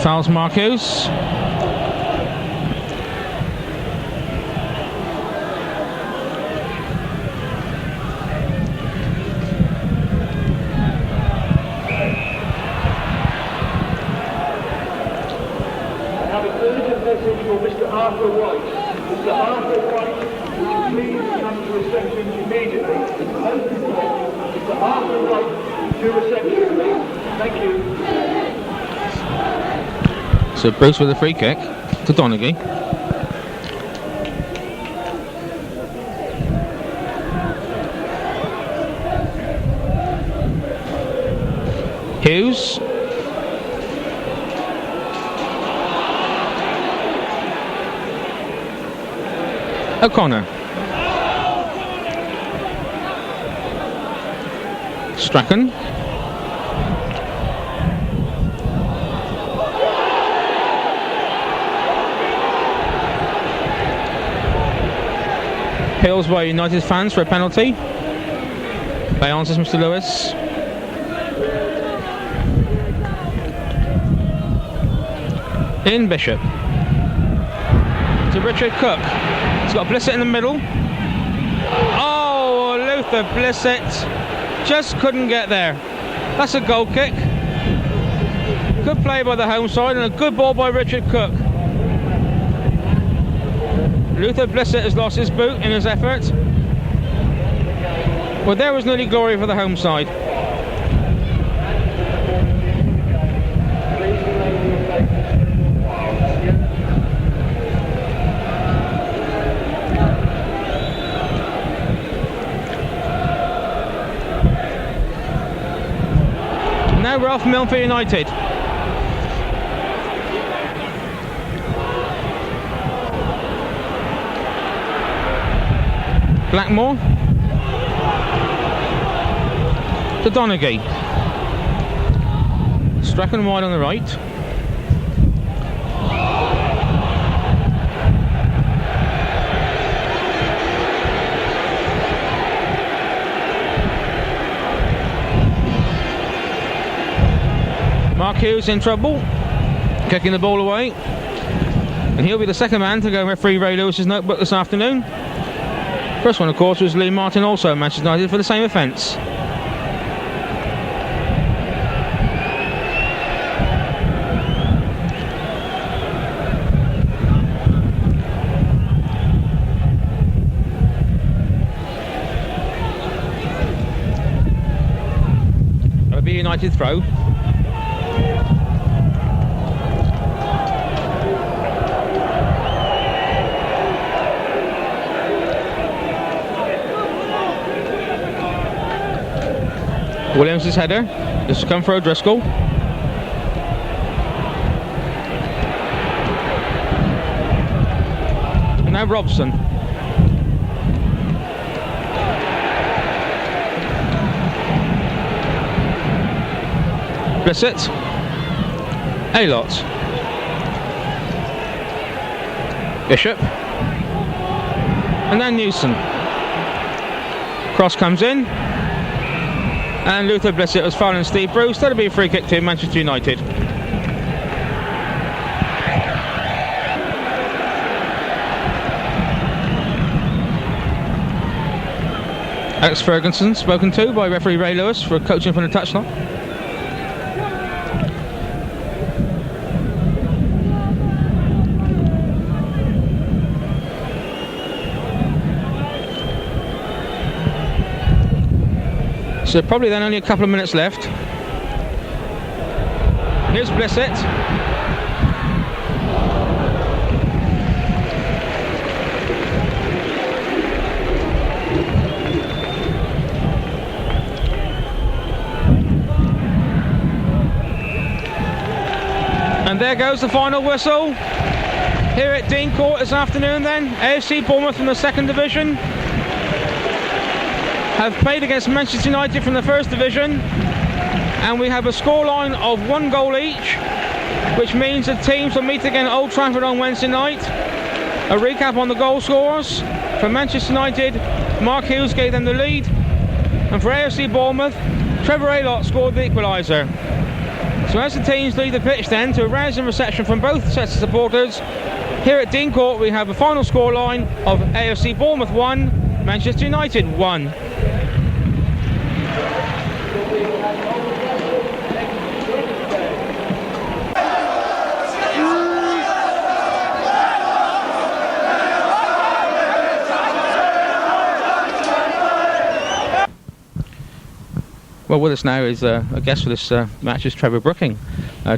Fouls Mark Hughes. So Bruce with a free kick to Donaghy. Hughes. O'Connor. Strachan. Hills by United fans for a penalty. Leighon says Mr. Lewis. In Bishop. To Richard Cooke. He's got Blissett in the middle. Oh, Luther Blissett just couldn't get there. That's a goal kick. Good play by the home side and a good ball by Richard Cooke. Luther Blissett has lost his boot in his effort. Well, there was nearly glory for the home side. Now Ralph Milne for United. Blackmore to Donaghy. Strachan wide on the right. Mark Hughes in trouble, kicking the ball away, and he'll be the second man to go in referee Ray Lewis's notebook this afternoon. First one, of course, was Lee Martin, also at Manchester United, for the same offence. That'll be a United throw. Williams' header. This will come for O'Driscoll. And now Robson. Blissett. Aylott. Bishop. And then Newson. Cross comes in. And Luther Blissett was fouling Steve Bruce. That'll be a free kick to Manchester United. Alex Ferguson spoken to by referee Ray Lewis for coaching from the touchline. So probably then only a couple of minutes left. Here's Blissett. And there goes the final whistle here at Dean Court this afternoon then. AFC Bournemouth from the second division have played against Manchester United from the first division, and we have a scoreline of 1 goal each, which means the teams will meet again at Old Trafford on Wednesday night. A recap on the goal scorers. For Manchester United, Mark Hughes gave them the lead, and for AFC Bournemouth, Trevor Aylott scored the equaliser. So as the teams leave the pitch then to a rousing reception from both sets of supporters, here at Dean Court we have a final scoreline of AFC Bournemouth 1, Manchester United 1. Well, with us now is a guest for this match is Trevor Brooking.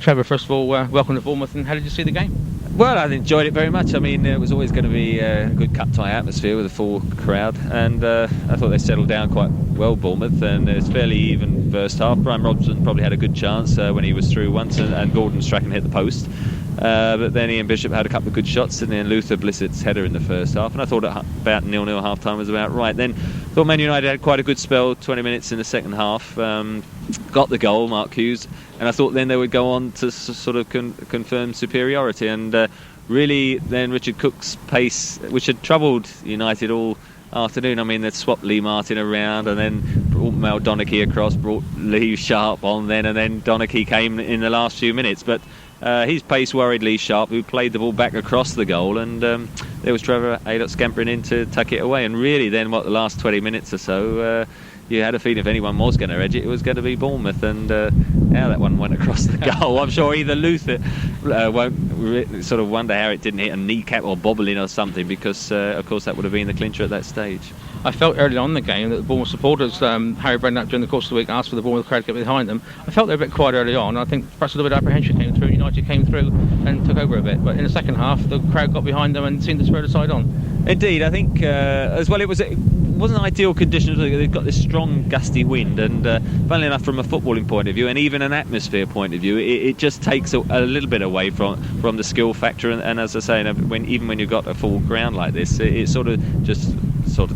Trevor, first of all, welcome to Bournemouth, and how did you see the game? Well, I enjoyed it very much. I mean, it was always going to be a good cup tie atmosphere with a full crowd, and I thought they settled down quite well, Bournemouth, and it's fairly even first half. Brian Robson probably had a good chance when he was through once, and Gordon Strachan hit the post. But then Ian Bishop had a couple of good shots, and then Luther Blissett's header in the first half, and I thought about 0-0 half time was about right. Then I thought Man United had quite a good spell, 20 minutes in the second half, got the goal, Mark Hughes, and I thought then they would go on to sort of confirm superiority, and really then Richard Cooke's pace, which had troubled United all afternoon. I mean, they'd swapped Lee Martin around, and then brought Mel Donaghy across, brought Lee Sharpe on then, and then Donaghy came in the last few minutes, but his pace worried Lee Sharpe, who played the ball back across the goal, and there was Trevor Aylott scampering in to tuck it away. And really then, the last 20 minutes or so, you had a feeling if anyone was going to edge it, it was going to be Bournemouth, and how that one went across the goal, I'm sure either Luther won't sort of wonder how it didn't hit a kneecap or bobbling or something, because of course that would have been the clincher at that stage. I felt early on in the game that the Bournemouth supporters, Harry Brendan during the course of the week asked for the Bournemouth crowd to get behind them. I felt they were a bit quiet early on. I think perhaps a little bit of apprehension came through. United came through and took over a bit, but in the second half the crowd got behind them and seemed to spur the side on. Indeed, I think as well it wasn't ideal conditions. They've got this strong gusty wind, and funnily enough, from a footballing point of view and even an atmosphere point of view, it just takes a little bit away from the skill factor, and as I say, even when you've got a full ground like this, it sort of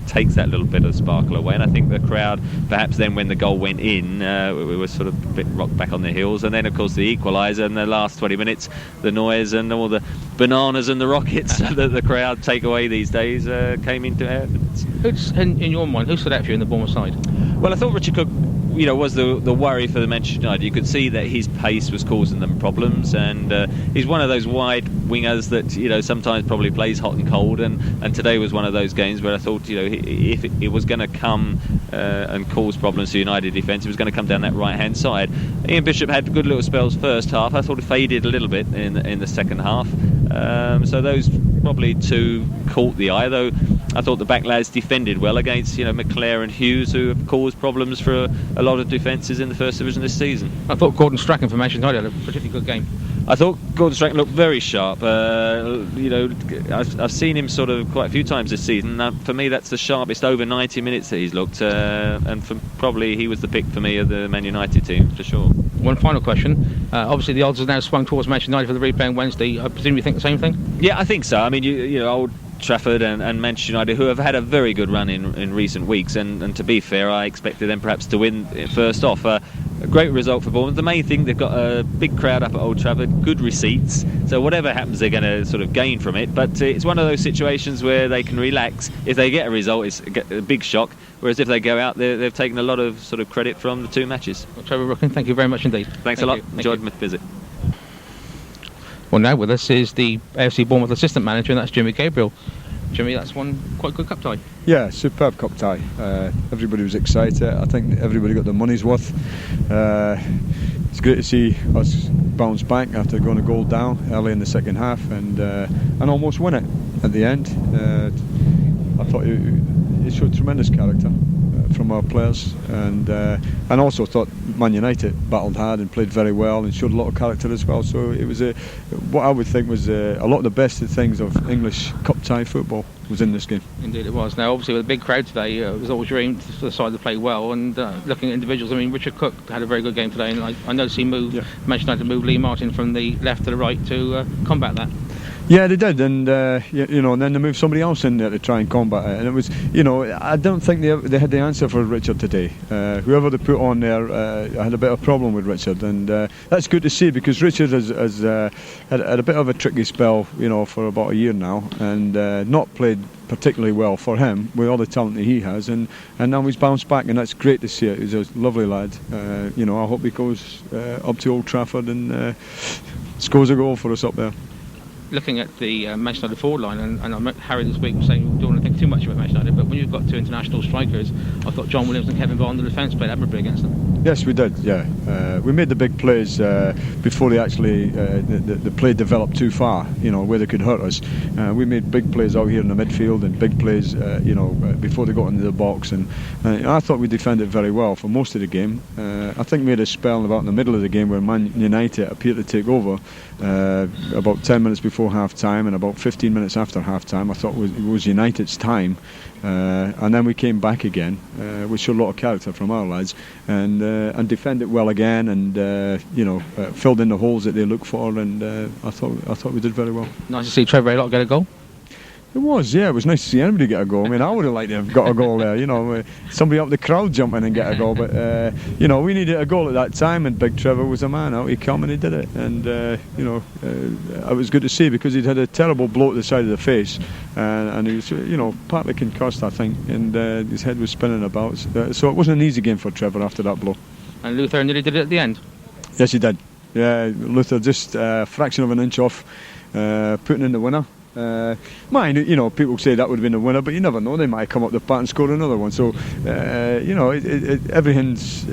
takes that little bit of sparkle away. And I think the crowd, perhaps then when the goal went in, we were sort of a bit rocked back on their heels, and then of course the equaliser and the last 20 minutes, the noise and all the bananas and the rockets that the crowd take away these days came into evidence. Who's, in your mind, who stood out for you in the Bournemouth side? Well, I thought Richard Cooke, was the worry for the Manchester United. You could see that his pace was causing them problems, and he's one of those wide wingers that sometimes probably plays hot and cold, and today was one of those games where I thought if it was going to come and cause problems to United defence, it was going to come down that right hand side. Ian Bishop had good little spells first half. I thought it faded a little bit in the second half, so those probably two caught the eye, though I thought the back lads defended well against McClair and Hughes, who have caused problems for a lot of defences in the first division this season. I thought Gordon Strachan for Manchester United had a particularly good game. I thought Gordon Strachan looked very sharp. I've seen him sort of quite a few times this season. For me, that's the sharpest over 90 minutes that he's looked, and probably he was the pick for me of the Man United team for sure. One final question. Obviously, the odds have now swung towards Manchester United for the replay on Wednesday. I presume you think the same thing? Yeah, I think so. I mean, Old Trafford and Manchester United, who have had a very good run in recent weeks, and to be fair, I expected them perhaps to win first off. A great result for Bournemouth. The main thing, they've got a big crowd up at Old Trafford, good receipts, so whatever happens they're going to sort of gain from it, but it's one of those situations where they can relax. If they get a result, it's a big shock, whereas if they go out, they've taken a lot of sort of credit from the two matches. Well, Trevor Brooking, thank you very much indeed. Thanks a lot. Enjoyed my visit. Well, now with us is the AFC Bournemouth assistant manager, and that's Jimmy Gabriel. Jimmy, that's one quite good cup tie. Yeah, superb cup tie. Everybody was excited. I think everybody got their money's worth. It's great to see us bounce back after going a goal down early in the second half and almost win it at the end. I thought it showed tremendous character. from our players, and also thought Man United battled hard and played very well and showed a lot of character as well. So it was what I would think was a lot of the best things of English cup tie football was in this game. Indeed it was. Now obviously with a big crowd today, it was always dreamed for the side to play well, and looking at individuals, I mean Richard Cooke had a very good game today, and I noticed he moved Manchester United moved Lee Martin from the left to the right to combat that. Yeah, they did, and and then they moved somebody else in there to try and combat it. And it was, I don't think they had the answer for Richard today. Whoever they put on there had a bit of a problem with Richard, and that's good to see, because Richard has had a bit of a tricky spell, for about a year now, and not played particularly well for him with all the talent that he has, and now he's bounced back, and that's great to see it. He's a lovely lad. I hope he goes up to Old Trafford and scores a goal for us up there. Looking at the Manchester United forward line, and I met Harry this week was saying we don't want to think too much about Manchester United, but when you've got two international strikers, I thought John Williams and Kevin Bond in the defence played admirably against them. Yes, we did. Yeah, we made the big plays before they actually the play developed too far. Where they could hurt us. We made big plays out here in the midfield and big plays, before they got into the box. And I thought we defended very well for most of the game. I think we had a spell about in the middle of the game where Man United appeared to take over about 10 minutes before half time and about 15 minutes after half time. I thought it was United's time. And then we came back again, which showed a lot of character from our lads, and defended well again, and filled in the holes that they look for, and I thought we did very well. Nice to see Trevor Aylott get a goal. It was, yeah. It was nice to see anybody get a goal. I mean, I would have liked to have got a goal there. Somebody up the crowd jumping and get a goal, but we needed a goal at that time, and Big Trevor was a man out. He come and he did it, and it was good to see, because he'd had a terrible blow at the side of the face, and he was partly concussed, I think, and his head was spinning about. So it wasn't an easy game for Trevor after that blow. And Luther nearly did it at the end. Yes, he did. Yeah, Luther just a fraction of an inch off putting in the winner. People say that would have been the winner, but you never know, they might come up the bat and score another one. So everything's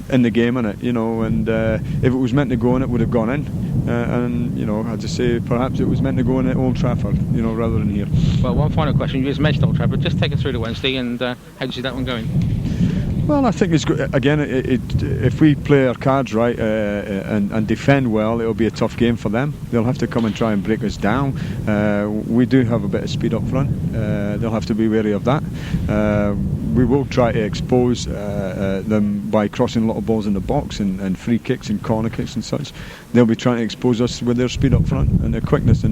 in the game, innit? And if it was meant to go in, it would have gone in, I'd just say perhaps it was meant to go in at Old Trafford, rather than here. Well, one final question. You just mentioned Old Trafford. Just take us through to Wednesday, and how do you see that one going? Well, I think it's good. Again, if we play our cards right and defend well, it'll be a tough game for them. They'll have to come and try and break us down. We do have a bit of speed up front. They'll have to be wary of that. We will try to expose them by crossing a lot of balls in the box and free kicks and corner kicks and such. They'll be trying to expose us with their speed up front and their quickness, so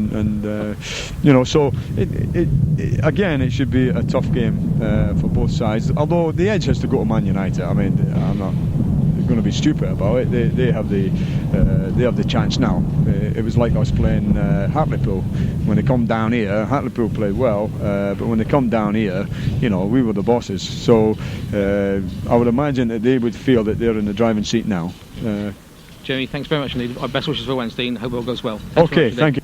again, it should be a tough game for both sides. Although the edge has to go to Man United. I mean, I'm not going to be stupid about it. They have the chance now. It was like us playing Hartlepool. When they come down here, Hartlepool played well, but when they come down here, we were the bosses. So I would imagine that they would feel that they're in the driving seat now. Jamie, thanks very much indeed. Our best wishes for Wednesday, and hope it all goes well. Okay, thank you.